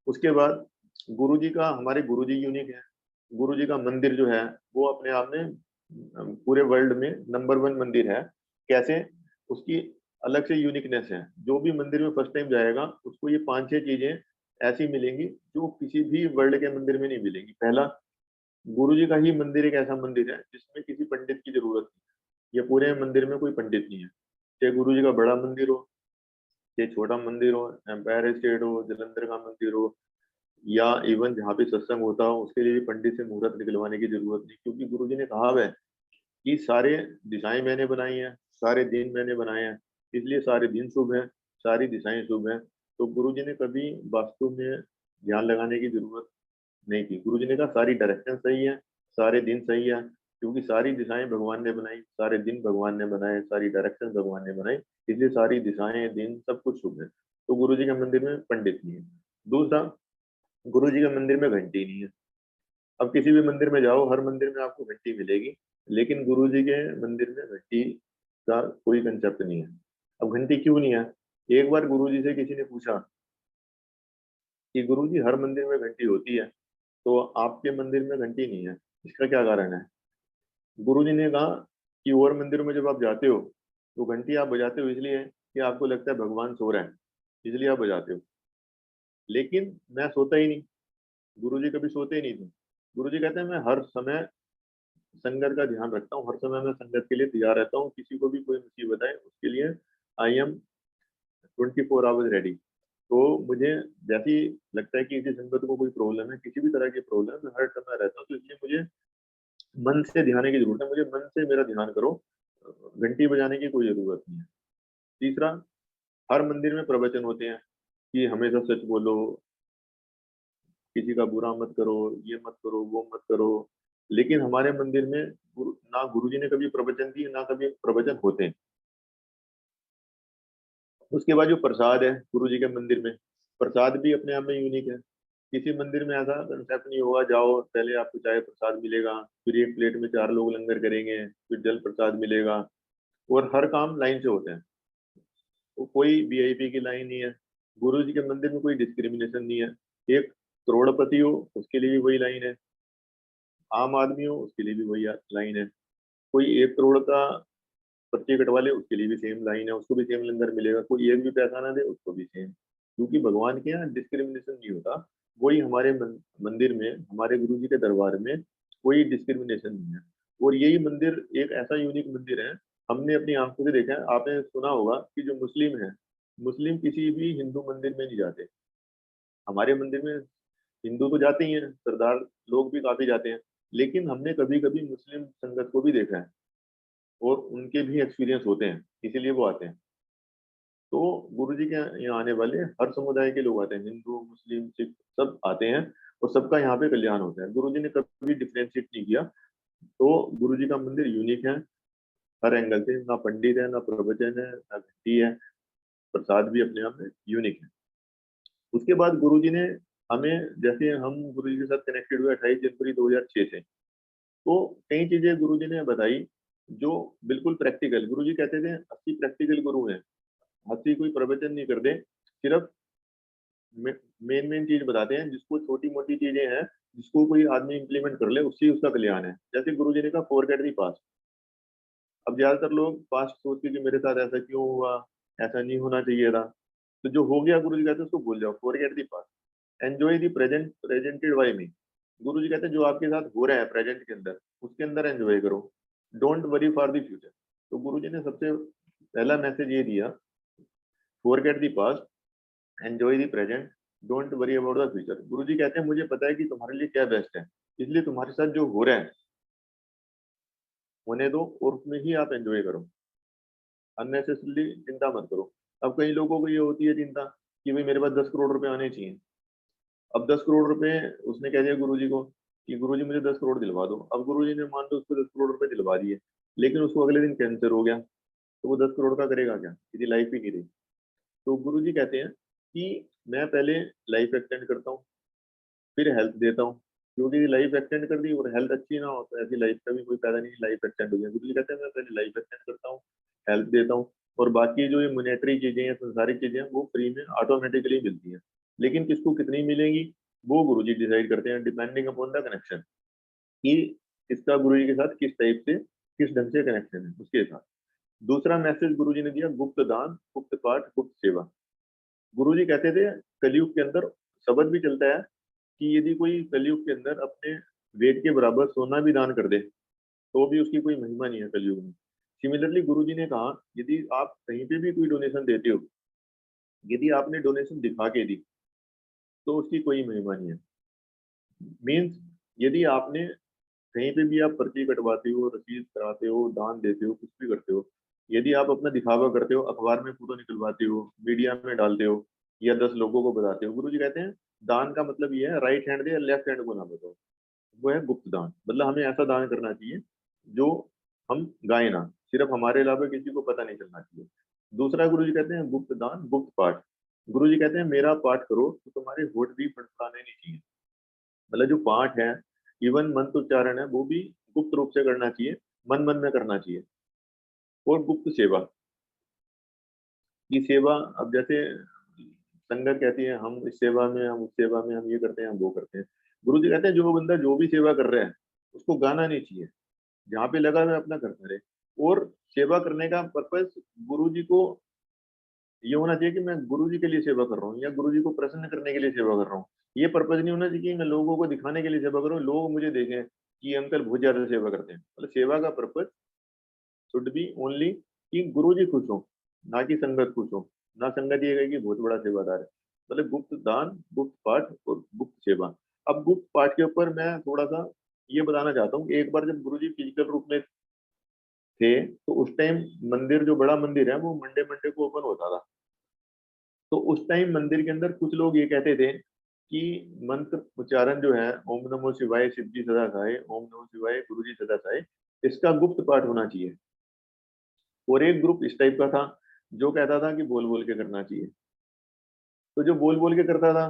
Speaker 2: उसके बाद गुरुजी का, हमारे गुरुजी यूनिक है। गुरुजी का मंदिर जो है वो अपने आप में पूरे वर्ल्ड में नंबर 1 मंदिर है। कैसे? उसकी अलग से यूनिकनेस है। जो भी मंदिर में फर्स्ट टाइम जाएगा उसको ये 5-6 चीजें ऐसी मिलेंगी जो किसी भी वर्ल्ड के मंदिर में नहीं मिलेंगी। पहला, गुरुजी का ही मंदिर एक ऐसा मंदिर है जिसमें किसी पंडित की जरूरत नहीं है। ये पूरे मंदिर में कोई पंडित नहीं है। चाहे गुरुजी का बड़ा मंदिर हो, चाहे छोटा मंदिर हो, एम्पायर स्टेट हो, जलंधर का मंदिर हो, या इवन जहाँ पे सत्संग होता हो, उसके लिए भी पंडित से मुहूर्त निकलवाने की जरूरत नहीं, क्योंकि गुरुजी ने कहा है कि सारे दिशाएं मैंने बनाई हैं, सारे दिन मैंने बनाए हैं, इसलिए सारे दिन शुभ हैं, सारी दिशाएं शुभ हैं। तो गुरुजी ने कभी वास्तु में ध्यान लगाने की जरूरत नहीं थी। गुरुजी ने कहा सारी डायरेक्शन सही है, सारे दिन सही है, क्योंकि सारी दिशाएं भगवान ने बनाई, सारे दिन भगवान ने बनाए, सारी डायरेक्शन भगवान ने बनाई, इसलिए सारी दिशाएं, दिन सब कुछ शुभ है। तो गुरुजी के मंदिर में पंडित नहीं है। दूसरा, गुरुजी के मंदिर में घंटी नहीं है। अब किसी भी मंदिर में जाओ, हर मंदिर में आपको घंटी मिलेगी, लेकिन गुरुजी के मंदिर में घंटी का कोई कंसेप्ट नहीं है। अब घंटी क्यों नहीं है? एक बार गुरुजी से किसी ने पूछा कि गुरुजी हर मंदिर में घंटी होती है, तो आपके मंदिर में घंटी नहीं है, इसका क्या कारण है? गुरुजी ने कहा कि और मंदिरों में जब आप जाते हो तो घंटी आप बजाते हो इसलिए कि आपको लगता है भगवान सो रहा है, इसलिए आप बजाते हो। लेकिन मैं सोता ही नहीं, गुरुजी कभी सोते ही नहीं थे। गुरुजी कहते हैं मैं हर समय संगत का ध्यान रखता हूँ, हर समय मैं संगत के लिए तैयार रहता हूँ, किसी को भी कोई मुसीबत आए उसके लिए आई एम 24 आवर्स रेडी। तो मुझे जैसे ही लगता है कि किसी संगत को कोई प्रॉब्लम है, किसी भी तरह की प्रॉब्लम है, मैं हर समय रहता हूँ। तो इसलिए मुझे मन से ध्यान की जरूरत है, मुझे मन से मेरा ध्यान करो, घंटी बजाने की कोई जरूरत नहीं है। तीसरा, हर मंदिर में प्रवचन होते हैं कि हमेशा सच बोलो, किसी का बुरा मत करो, ये मत करो, वो मत करो। लेकिन हमारे मंदिर में ना गुरुजी ने कभी प्रवचन दिए, ना कभी प्रवचन होते हैं। उसके बाद जो प्रसाद है गुरुजी के मंदिर में, प्रसाद भी अपने आप में यूनिक है। किसी मंदिर में ऐसा कंसेप्ट नहीं होगा, जाओ पहले आपको चाय प्रसाद मिलेगा, फिर एक प्लेट में 4 लोग लंगर करेंगे, फिर जल प्रसाद मिलेगा, और हर काम लाइन से होते हैं। तो कोई वीआईपी की लाइन नहीं है। गुरु जी के मंदिर में कोई डिस्क्रिमिनेशन नहीं है। एक करोड़पति हो उसके लिए भी वही लाइन है, आम आदमी हो उसके लिए भी वही लाइन है, कोई 1 करोड़ का पर्ची कटवा ले उसके लिए भी सेम लाइन है, उसको भी सेम लंगर मिलेगा, कोई एक भी पैसा ना दे उसको भी सेम। क्योंकि भगवान के यहाँ डिस्क्रिमिनेशन नहीं होता। वही हमारे मंदिर में, हमारे गुरु जी के दरबार में कोई डिस्क्रिमिनेशन नहीं है। और यही मंदिर एक ऐसा यूनिक मंदिर है, हमने अपनी आंखों से देखा है। आपने सुना होगा कि जो मुस्लिम है, मुस्लिम किसी भी हिंदू मंदिर में नहीं जाते। हमारे मंदिर में हिंदू तो जाते ही हैं, सरदार लोग भी काफी जाते हैं, लेकिन हमने कभी कभी मुस्लिम संगत को भी देखा है, और उनके भी एक्सपीरियंस होते हैं, इसीलिए वो आते हैं। तो गुरुजी के यहाँ आने वाले हर समुदाय के लोग आते हैं, हिंदू, मुस्लिम, सिख सब आते हैं और सबका यहाँ पे कल्याण होता है। गुरुजी ने कभी डिफरेंशिएट नहीं किया। तो गुरुजी का मंदिर यूनिक है हर एंगल से, ना पंडित है, ना प्रवचन है, ना घंटी है, प्रसाद भी अपने आप में यूनिक है। उसके बाद गुरुजी ने हमें, जैसे हम गुरुजी के साथ कनेक्टेड हुए 28 जनवरी 2006 से, तो कई चीजें गुरुजी ने बताई जो बिल्कुल प्रैक्टिकल। गुरुजी कहते थे 80 प्रैक्टिकल गुरु हैं, 80 कोई प्रवचन नहीं करते, सिर्फ मेन मेन चीज बताते हैं, जिसको छोटी मोटी चीजें हैं जिसको कोई आदमी इंप्लीमेंट कर ले उससे उसका कल्याण है। जैसे गुरुजी ने कहा फॉरगेट दी पास्ट। अब ज्यादातर लोग पास्ट सोचते कि मेरे साथ ऐसा क्यों हुआ, ऐसा नहीं होना चाहिए था। तो जो हो गया गुरुजी कहते हैं उसको भूल जाओ, forget the past, enjoy the present presented by me. Guruji कहते हैं जो आपके साथ हो रहा है प्रेजेंट के अंदर, उसके अंदर एंजॉय करो, don't worry for the future. तो गुरुजी ने सबसे पहला मैसेज ये दिया, forget the past, enjoy the present, don't worry about the future. Guruji कहते हैं मुझे पता है कि तुम्हारे लिए क्या बेस्ट है, इसलिए तुम्हारे साथ जो हो रहा है होने दो और उसमें ही आप एंजॉय करो, अननेसेसरली चिंता मत करो। अब कई लोगों को ये होती है चिंता कि भाई मेरे पास 10 करोड़ रुपए आने चाहिए। अब 10 करोड़ रुपए उसने कह दिया गुरुजी को कि गुरुजी मुझे 10 करोड़ दिलवा दो। अब गुरुजी ने मान लो उसको 10 करोड़ रुपए दिलवा दिए, लेकिन उसको अगले दिन कैंसर हो गया, तो वो 10 करोड़ का करेगा क्या, यदि लाइफ ही नहीं रही। तो गुरुजी कहते हैं कि मैं पहले लाइफ एक्सटेंड करता हूँ, फिर हेल्थ देता हूँ, क्योंकि लाइफ एक्सटेंड कर दी और हेल्थ अच्छी ना हो तो ऐसी लाइफ का भी कोई फायदा नहीं, लाइफ एक्सटेंड हो गया। गुरुजी कहते हैं मैं पहले लाइफ एक्सटेंड करता हूँ, हेल्थ देता हूँ, और बाकी जो ये मोनेटरी चीजें हैं, संसारिक चीजें हैं, वो फ्री में ऑटोमेटिकली मिलती हैं। लेकिन किसको कितनी मिलेंगी वो गुरुजी डिसाइड करते हैं, डिपेंडिंग अपॉन द कनेक्शन, कि किसका गुरुजी के साथ किस टाइप से किस ढंग से कनेक्शन है उसके साथ। दूसरा मैसेज गुरुजी ने दिया, गुप्त दान, गुप्त पाठ, गुप्त सेवा। गुरुजी कहते थे कलयुग के अंदर शब्द भी चलता है कि यदि कोई कलयुग के अंदर अपने वेट के बराबर सोना भी दान कर दे तो भी उसकी कोई महिमा नहीं है कलयुग में। सिमिलरली गुरुजी ने कहा यदि आप कहीं पे भी कोई डोनेशन देते हो, यदि आपने डोनेशन दिखा के दी तो उसकी कोई महिमा नहीं है। मीन्स यदि आपने कहीं पे भी आप पर्ची कटवाते हो, रसीद कराते हो, दान देते हो, कुछ भी करते हो, यदि आप अपना दिखावा करते हो, अखबार में फोटो निकलवाते हो, मीडिया में डालते हो, या 10 लोगों को बताते हो, गुरुजी कहते हैं दान का मतलब ये है राइट हैंड दे या लेफ्ट हैंड को ना बताओ, वो है गुप्त दान। मतलब हमें ऐसा दान करना चाहिए जो हम गाए ना, सिर्फ हमारे अलावा किसी को पता नहीं चलना चाहिए। दूसरा गुरुजी कहते हैं गुप्त दान, गुप्त पाठ। गुरुजी कहते हैं मेरा पाठ करो तो तुम्हारे होठ भी फड़फड़ाने नहीं चाहिए। मतलब जो पाठ है, इवन मंत्र उच्चारण है, वो भी गुप्त रूप से करना चाहिए, मन मन में करना चाहिए। और गुप्त सेवा, ये सेवा, अब जैसे संगत कहती है हम इस सेवा में, हम उस सेवा में, हम ये करते हैं, हम वो करते हैं। गुरु जी कहते हैं जो बंदा जो भी सेवा कर रहा है उसको गाना नहीं चाहिए, जहाँ पे लगा हुआ है अपना करता रहे। और सेवा करने का पर्पस गुरु जी को ये होना चाहिए कि मैं गुरु जी के लिए सेवा कर रहा हूँ या गुरु जी को प्रसन्न करने के लिए सेवा कर रहा हूँ। ये पर्पज नहीं होना चाहिए कि मैं लोगों को दिखाने के लिए सेवा करूँ, लोग मुझे देखें कि ये अंकल बहुत ज्यादा सेवा करते हैं। मतलब सेवा का पर्पज शुड बी ओनली कि गुरु जी खुश हो, ना कि संगत खुश हो। ना संगत ये कहे कि बहुत बड़ा सेवादार है। मतलब गुप्त दान, गुप्त पाठ और गुप्त सेवा। अब गुप्त पाठ के ऊपर मैं थोड़ा सा ये बताना चाहता हूँ कि एक बार जब गुरु जी फिजिकल रूप में थे तो उस टाइम मंदिर, जो बड़ा मंदिर है, वो मंडे मंडे को ओपन होता था। तो उस टाइम मंदिर के अंदर कुछ लोग ये कहते थे कि मंत्र उच्चारण जो है, ओम नमो शिवाय शिव जी सदा खाए, ओम नमो शिवाय गुरु जी सदा खाए, इसका गुप्त पाठ होना चाहिए। और एक ग्रुप इस टाइप का था जो कहता था कि बोल बोल के करना चाहिए। तो जो बोल बोल के करता था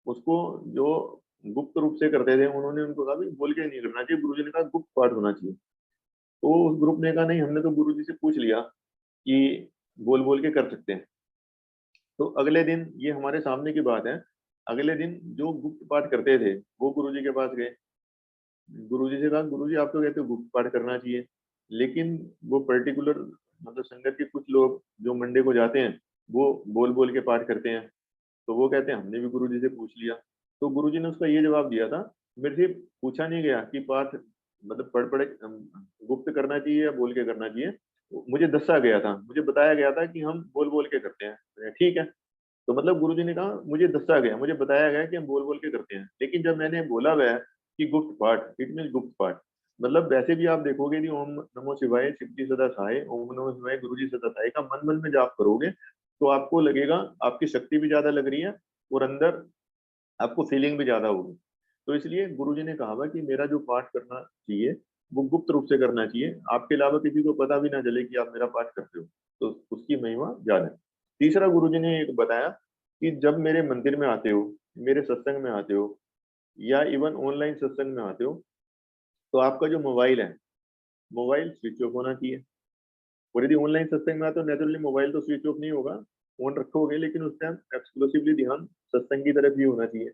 Speaker 2: उसको, जो गुप्त रूप से करते थे, उन्होंने उनको कहा भी बोल के नहीं करना चाहिए, गुरुजी ने कहा गुप्त पाठ होना चाहिए। तो उस ग्रुप ने कहा नहीं, हमने तो गुरुजी से पूछ लिया कि बोल बोल के कर सकते हैं। तो अगले दिन, ये हमारे सामने की बात है, अगले दिन जो गुप्त पाठ करते थे वो गुरुजी के पास गए। गुरुजी से कहा गुरुजी आप तो कहते हो गुप्त पाठ करना चाहिए, लेकिन वो पर्टिकुलर, मतलब संगत के कुछ लोग जो मंडे को जाते हैं वो बोल बोल के पाठ करते हैं। तो वो कहते हैं हमने भी गुरुजी से पूछ लिया। तो गुरुजी ने उसका ये जवाब दिया था, मेरे से पूछा नहीं गया कि पाठ मतलब पढ़ पढ़े गुप्त करना चाहिए या बोल के करना चाहिए, मुझे दसा गया था, मुझे बताया गया था कि हम बोल बोल के करते हैं। ठीक है। तो मतलब गुरुजी ने कहा मुझे दसा गया, मुझे बताया गया कि हम बोल बोल के करते हैं, लेकिन जब मैंने बोला वह कि गुप्त पाठ, इट मीन गुप्त पाठ, मतलब वैसे भी आप देखोगे कि ओम नमो शिवाय शिव जी सदा सहाय, ओम नमो शिवाय गुरु जी सदा सहाय का मन मन में जाप करोगे तो आपको लगेगा आपकी शक्ति भी ज्यादा लग रही है और अंदर आपको फीलिंग भी ज्यादा होगी। तो इसलिए गुरुजी ने कहा था कि मेरा जो पाठ करना चाहिए वो गुप्त रूप से करना चाहिए, आपके अलावा किसी को पता भी ना चले कि आप मेरा पाठ करते हो, तो उसकी महिमा ज्यादा है। तीसरा गुरुजी ने एक बताया कि जब मेरे मंदिर में आते हो, मेरे सत्संग में आते हो या इवन ऑनलाइन सत्संग में आते हो, तो आपका जो मोबाइल है, मोबाइल स्विच ऑफ होना चाहिए। और यदि ऑनलाइन सत्संग में आते हो नेचुरली मोबाइल तो स्विच ऑफ नहीं होगा, ऑन रखोगे, लेकिन उस टाइम एक्सक्लूसिवली ध्यान सत्संग की तरफ ही होना चाहिए,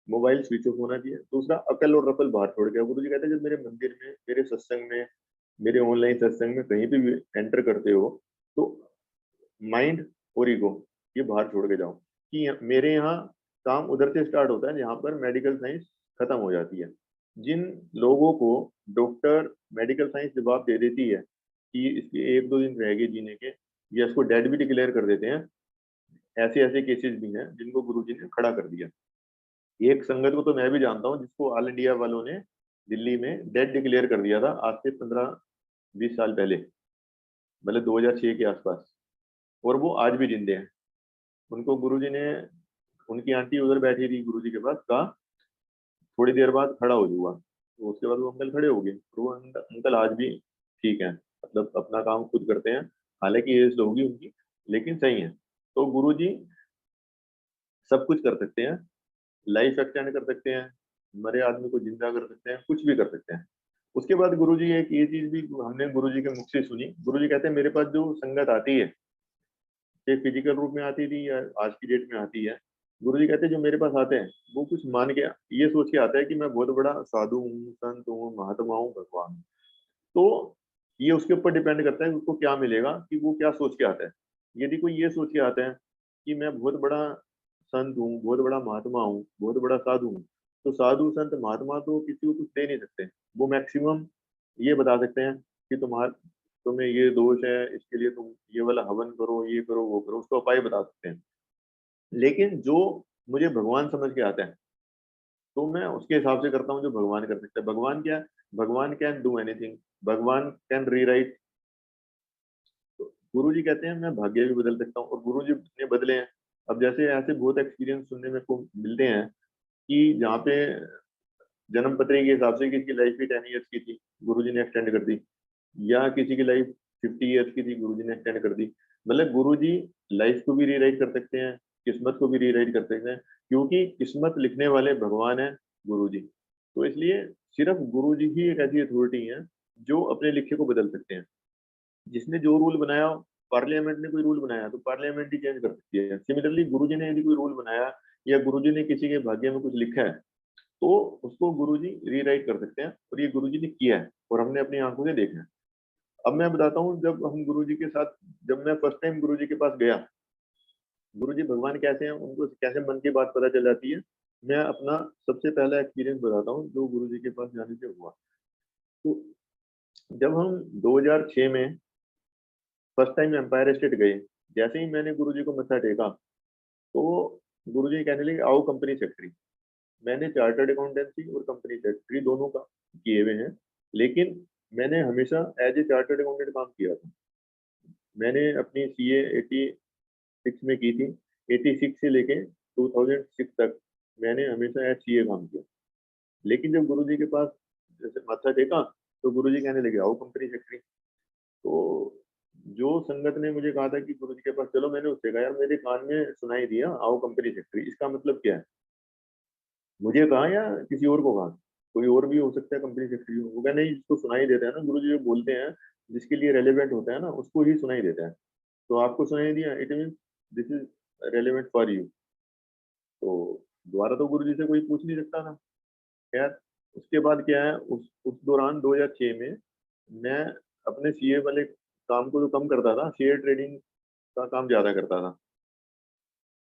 Speaker 2: मोबाइल स्विच ऑफ होना चाहिए। दूसरा, अकल और रफल बाहर छोड़ के, गुरु जी कहते हैं जब मेरे मंदिर में, मेरे सत्संग में, मेरे ऑनलाइन सत्संग में कहीं भी एंटर करते हो तो माइंड और ईगो ये बाहर छोड़ के जाओ, कि मेरे यहाँ काम उधर से स्टार्ट होता है जहाँ पर मेडिकल साइंस खत्म हो जाती है। जिन लोगों को डॉक्टर मेडिकल साइंस जवाब दे देती है कि इसके 1-2 दिन रहेगी जीने के, या इसको डेड भी डिक्लेयर कर देते हैं, ऐसे ऐसे केसेस भी हैं जिनको गुरुजी ने खड़ा कर दिया। एक संगत को तो मैं भी जानता हूँ जिसको ऑल इंडिया वालों ने दिल्ली में डेड डिक्लेयर कर दिया था आज से 15-20 साल पहले, मतलब 2006 के आसपास, और वो आज भी जिंदे हैं। उनको गुरुजी ने, उनकी आंटी उधर बैठी थी गुरुजी के पास, कहा थोड़ी देर बाद खड़ा हो जाऊंगा, तो उसके बाद वो अंकल खड़े हो गए, और वो अंकल आज भी ठीक है, मतलब अपना काम खुद करते हैं, हालांकि एज होगी उनकी, लेकिन सही है। तो गुरुजी सब कुछ कर सकते हैं, लाइफ एक्सटेंड कर सकते हैं, मरे आदमी को जिंदा कर सकते हैं, कुछ भी कर सकते हैं। उसके बाद गुरुजी एक ये चीज भी हमने गुरुजी के मुख से सुनी, गुरुजी कहते हैं मेरे पास जो संगत आती है, चाहे फिजिकल रूप में आती थी या आज की डेट में आती है, गुरुजी कहते हैं जो मेरे पास आते हैं वो कुछ मान के, ये सोच के आता है कि मैं बहुत बड़ा साधु हूँ, संत हूँ, महात्मा हूँ, भगवान हूँ। तो ये उसके ऊपर डिपेंड करता है कि उसको क्या मिलेगा, कि वो क्या सोच के आता है। यदि कोई ये सोच के आता है कि मैं बहुत बड़ा संत हूँ, बहुत बड़ा महात्मा हूँ, बहुत बड़ा साधु हूँ, तो साधु संत महात्मा तो किसी को कुछ दे नहीं सकते। वो मैक्सिमम ये बता सकते हैं कि तुम्हें ये दोष है, इसके लिए तुम ये वाला हवन करो, ये करो, वो करो, उसका उपाय बता सकते हैं। लेकिन जो मुझे भगवान समझ के आता है तो मैं उसके हिसाब से करता हूँ जो भगवान कर सकता है। भगवान क्या है? भगवान कैन डू एनीथिंग, भगवान कैन रीराइट। गुरु जी कहते हैं मैं भाग्य भी बदल सकता हूँ, और गुरु जी ने बदले हैं। अब जैसे ऐसे बहुत एक्सपीरियंस सुनने में को मिलते हैं कि जहाँ पे जन्म पत्री के हिसाब से किसी की लाइफ ही 10 ईयर्स की थी, गुरु जी ने एक्सटेंड कर दी, या किसी की लाइफ 50 ईयर्स की थी, गुरु जी ने एक्सटेंड कर दी। मतलब गुरु जी लाइफ को भी रीराइट कर सकते हैं, किस्मत को भी रीराइट कर सकते हैं, क्योंकि किस्मत लिखने वाले भगवान है गुरु जी। तो इसलिए सिर्फ गुरु जी ही एक ऐसी अथॉरिटी है जो अपने लिखे को बदल सकते हैं। जिसने जो रूल बनाया, पार्लियामेंट ने कोई रूल बनाया तो पार्लियामेंट ही चेंज कर सकती है। सिमिलरली गुरुजी ने यदि कोई रूल बनाया या गुरुजी ने किसी के भाग्य में कुछ लिखा है तो उसको गुरुजी रीराइट कर सकते हैं, और ये गुरुजी ने किया है और हमने अपनी आंखों से देखा है। अब मैं बताता हूँ, जब हम गुरुजी के साथ, जब मैं फर्स्ट टाइम गुरुजी के पास गया, गुरुजी भगवान कैसे हैं, उनको कैसे मन की बात पता चल जाती है। मैं अपना सबसे पहला एक्सपीरियंस बताता हूँ जो गुरुजी के पास जाने से हुआ। तो जब हम 2006 में फर्स्ट टाइम एम्पायर स्टेट गए, जैसे ही मैंने गुरुजी को मत्था टेका तो गुरुजी कहने लगे आओ कंपनी सेक्रेटरी। मैंने चार्टर्ड अकाउंटेंसी और कंपनी सेक्रेटरी दोनों का किए हुए हैं, लेकिन मैंने हमेशा एज ए चार्टर्ड अकाउंटेंट काम किया था। मैंने अपनी सीए 86 में की थी, 86 से लेके 2006 तक मैंने हमेशा एज सीए काम किया। लेकिन जब गुरुजी के पास जैसे माथा टेका तो गुरुजी कहने लगे आओ कंपनी सेक्रेटरी। तो जो संगत ने मुझे कहा था कि गुरुजी के पास चलो, मैंने उससे कहा यार मेरे कान में सुनाई दिया आओ कंपनी सेक्रेटरी, इसका मतलब क्या है? मुझे कहा या किसी और को कहा? कोई और भी हो सकता है कंपनी सेक्रेटरी हो। वो कहा नहीं, जिसको सुनाई देता है ना, गुरुजी जो बोलते हैं जिसके लिए रेलेवेंट होता है ना उसको ही सुनाई देता है। तो आपको सुनाई दिया, it mean this is relevant for you. तो दोबारा तो गुरुजी से कोई पूछ नहीं सकता था। खैर, उसके बाद क्या है, उस दौरान 2006 में मैं अपने सीए वाले काम को तो कम करता था, शेयर ट्रेडिंग का काम ज्यादा करता था।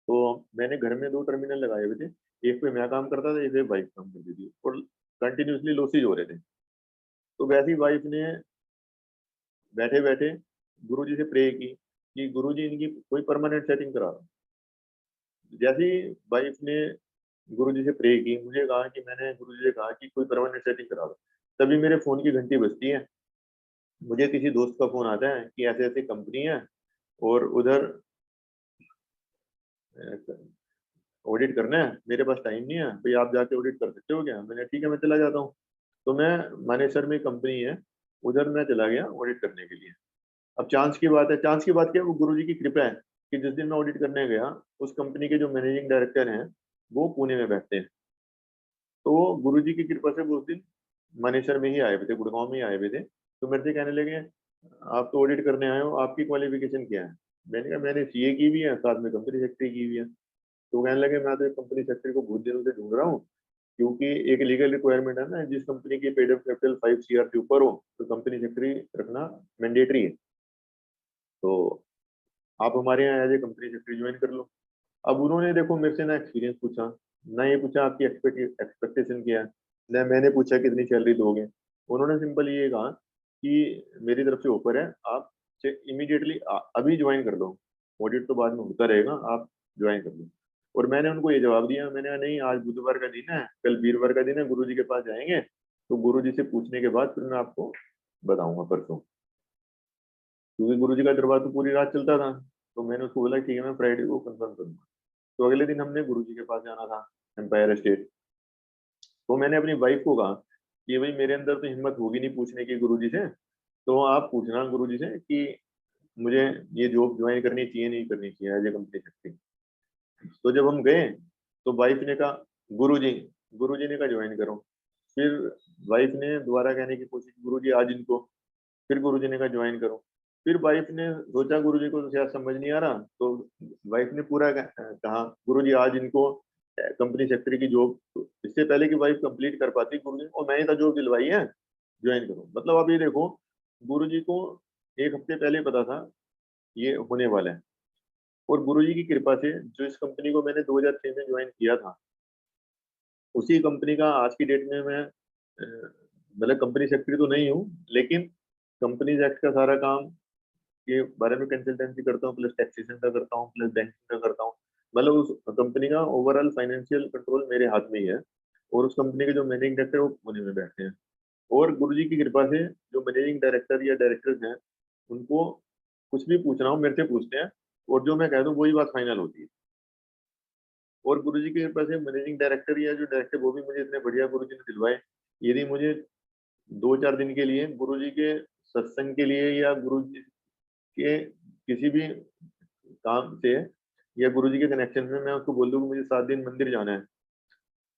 Speaker 2: तो मैंने घर में 2 टर्मिनल लगाए हुए थे, एक पे मैं काम करता था, एक पे वाइफ काम करती थी, और कंटिन्यूअसली लॉसेज हो रहे थे। तो वैसी वाइफ ने बैठे बैठे गुरुजी से प्रे की कि गुरुजी इनकी कोई परमानेंट सेटिंग करा दो। जैसी वाइफ ने गुरुजी से प्रे की, मुझे कहा कि मैंने गुरुजी से कहा कि कोई परमानेंट सेटिंग करा दो। तभी मेरे फ़ोन की घंटी बजती है। मुझे किसी दोस्त का फ़ोन आता है कि ऐसे-ऐसे कंपनी है और उधर ऑडिट करना है, मेरे पास टाइम नहीं है, भई आप जाके ऑडिट कर सकते हो क्या? मैंने ठीक है, मैं चला जाता हूँ। तो मैं मानेसर में कंपनी है, उधर मैं चला गया ऑडिट करने के लिए। अब चांस की बात है, चांस की बात क्या है, वो गुरुजी की कृपा है कि जिस दिन मैं ऑडिट करने गया, उस कंपनी के जो मैनेजिंग डायरेक्टर हैं, वो पुणे में बैठते हैं। तो गुरुजी की कृपा से वो उस दिन मानेसर में ही आए हुए थे, गुड़गाँव में ही आए हुए थे। तो मेरे से कहने लगे, "आप तो ऑडिट करने आए हो, आपकी क्वालिफ़िकेशन क्या है?" मैंने कहा, "मैंने सीए की हुई है, साथ में कंपनी सेक्रेटरी की हुई है।" तो कहने लगे, "मैं तो एक कंपनी सेक्रेटरी को बहुत दिनों से ढूँढ रहा हूँ, क्योंकि एक लीगल रिक्वायरमेंट है ना, जिस कंपनी की पेड अप कैपिटल 5 सीआर से ऊपर हो, तो कंपनी सेक्रेटरी रखना मैंडेटरी है। तो आप हमारे यहाँ as a company secretary join कर लो।" अब उन्होंने देखो मेरे से ना एक्सपीरियंस पूछा, ना ये पूछा आपकी एक्सपेक्टेशन क्या है, ना मैंने पूछा कितनी सैलरी दोगे। उन्होंने सिंपल ये कहा कि मेरी तरफ से ऑफर है, आप इमीडिएटली अभी ज्वाइन कर लो, ऑडिट तो बाद में होता रहेगा, आप ज्वाइन कर लो। और मैंने उनको ये जवाब दिया, मैंने कहा नहीं, आज बुधवार का दिन है, कल वीरवार का दिन है, गुरुजी के पास जाएंगे, तो गुरुजी से पूछने के बाद फिर मैं आपको बताऊंगा परसों, क्योंकि गुरुजी का दरबार तो पूरी रात चलता था। तो मैंने उसको बोला ठीक है, मैं फ्राइडे को कंफर्म करूंगा। तो अगले दिन हमने गुरुजी के पास जाना था, एम्पायर एस्टेट। तो मैंने अपनी वाइफ को कहा कि भाई मेरे अंदर तो हिम्मत होगी नहीं पूछने की गुरुजी से, तो आप पूछना गुरुजी से कि मुझे ये जॉब ज्वाइन करनी चाहिए नहीं करनी चाहिए एज ए कंपनी सेक्रेटरी। तो जब हम गए, तो वाइफ ने कहा गुरुजी, गुरुजी ने कहा ज्वाइन करो। फिर वाइफ ने दोबारा कहने की कोशिश, गुरुजी आज इनको, फिर गुरुजी ने कहा ज्वाइन करो। फिर वाइफ ने सोचा गुरुजी को तो शायद समझ नहीं आ रहा, तो वाइफ ने पूरा कहा गुरुजी आज इनको कंपनी सेक्रेटरी की जॉब, तो इससे पहले कि वाइफ कंप्लीट कर पाती, गुरुजी को मैंने तो जॉब दिलवाई है, ज्वाइन करो। मतलब आप ये देखो, गुरुजी को 1 हफ्ते पहले पता था ये होने वाला है। और गुरुजी की कृपा से जो इस कंपनी को मैंने 2006 में ज्वाइन किया था, उसी कंपनी का आज की डेट में मैं मतलब कंपनी सेक्रेटरी तो नहीं हूँ, लेकिन कंपनीज एक्ट का सारा काम के बारे में कंसल्टेंसी करता हूँ, प्लस टैक्सेशन का करता हूँ, प्लस बैंकिंग का करता हूँ। मतलब उस कंपनी का ओवरऑल फाइनेंशियल कंट्रोल मेरे हाथ में ही है। और उस कंपनी के जो मैनेजिंग डायरेक्टर वो पुणे में बैठते हैं। और गुरुजी की कृपा से जो मैनेजिंग डायरेक्टर या डायरेक्टर्स हैं, उनको कुछ भी पूछना हो मेरे से पूछते हैं, और जो मैं कह दूँ वही बात फाइनल होती है। और गुरुजी की कृपा से मैनेजिंग डायरेक्टर या जो डायरेक्टर, वो भी मुझे इतने बढ़िया गुरुजी ने दिलवाए। यदि मुझे 2-4 दिन के लिए गुरुजी के सत्संग के लिए या गुरुजी के किसी भी काम से या गुरुजी के कनेक्शन में मैं उसको बोल दूँ कि मुझे 7 दिन मंदिर जाना है,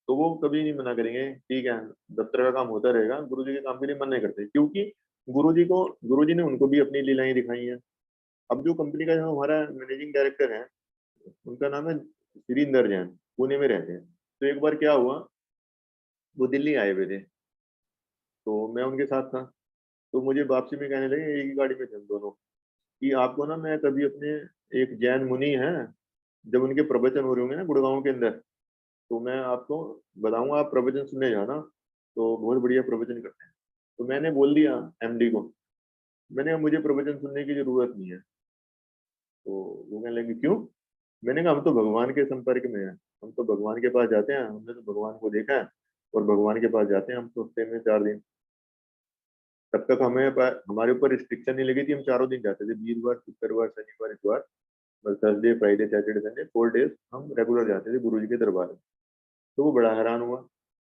Speaker 2: तो वो कभी नहीं मना करेंगे, ठीक है, दफ्तर का काम होता रहेगा, गुरुजी के काम के लिए मना नहीं करते। क्योंकि गुरुजी ने उनको भी अपनी लीलाएँ दिखाई हैं। अब जो कंपनी का जो हमारा मैनेजिंग डायरेक्टर है, उनका नाम है श्रीधर जैन, पुणे में रहते हैं। तो एक बार क्या हुआ, वो दिल्ली आए हुए थे, तो मैं उनके साथ था। तो मुझे वापसी में कहने लगे, एक ही गाड़ी में थे हम दोनों, कि आपको ना मैं कभी अपने, एक जैन मुनि हैं, जब उनके प्रवचन हो रहे होंगे ना गुड़गाँव के अंदर, तो मैं आपको बताऊँगा, आप प्रवचन सुनने जाना, तो बहुत बढ़िया प्रवचन करते हैं। तो मैंने बोल दिया एमडी को, मैंने कहा मुझे प्रवचन सुनने की ज़रूरत नहीं है। तो वो कहने लगे क्यों? मैंने कहा हम तो भगवान के संपर्क में हैं, हम तो भगवान के पास जाते हैं, हमने तो भगवान को देखा है, और भगवान के पास जाते हैं हम तो हफ्ते में 4 दिन। तब तक हमारे ऊपर रिस्ट्रिक्शन नहीं लगी थी, हम चारों दिन जाते थे, वीरवार, शुक्रवार, शनिवार, इतवार, बस Thursday, Friday, Saturday, Sunday, 4 days हम रेगुलर जाते थे गुरुजी के दरबार में। तो वो बड़ा हैरान हुआ,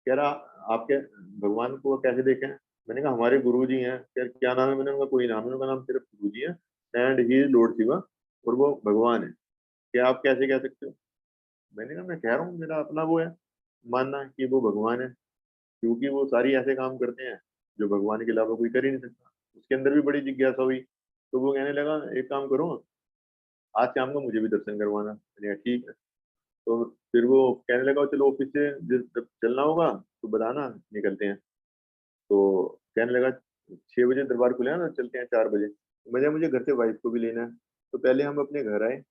Speaker 2: कह रहा आप क्या भगवान को कैसे देखे हैं? मैंने कहा हमारे गुरुजी हैं। कह क्या नाम है? मैंने उनका कोई नाम नहीं, उनका नाम सिर्फ गुरुजी है, and he is Lord Shiva, और वो भगवान है। क्या आप कैसे कह सकते हो? मैंने कहा मैं कह रहा हूँ, मेरा अपना वो है, मानना कि वो भगवान है, क्योंकि वो सारी ऐसे काम करते हैं जो भगवान के अलावा कोई कर ही नहीं सकता। उसके अंदर भी बड़ी जिज्ञासा हुई, तो वो कहने लगा एक काम करो, आज शाम को मुझे भी दर्शन करवाना। मैंने कहा ठीक है। तो फिर वो कहने लगा चलो ऑफिस से जब चलना होगा तो बताना, निकलते हैं। तो कहने लगा 6 बजे दरबार खुलेगा ना, चलते हैं 4 बजे। मुझे घर से वाइफ को भी लेना है। तो पहले हम अपने घर आए,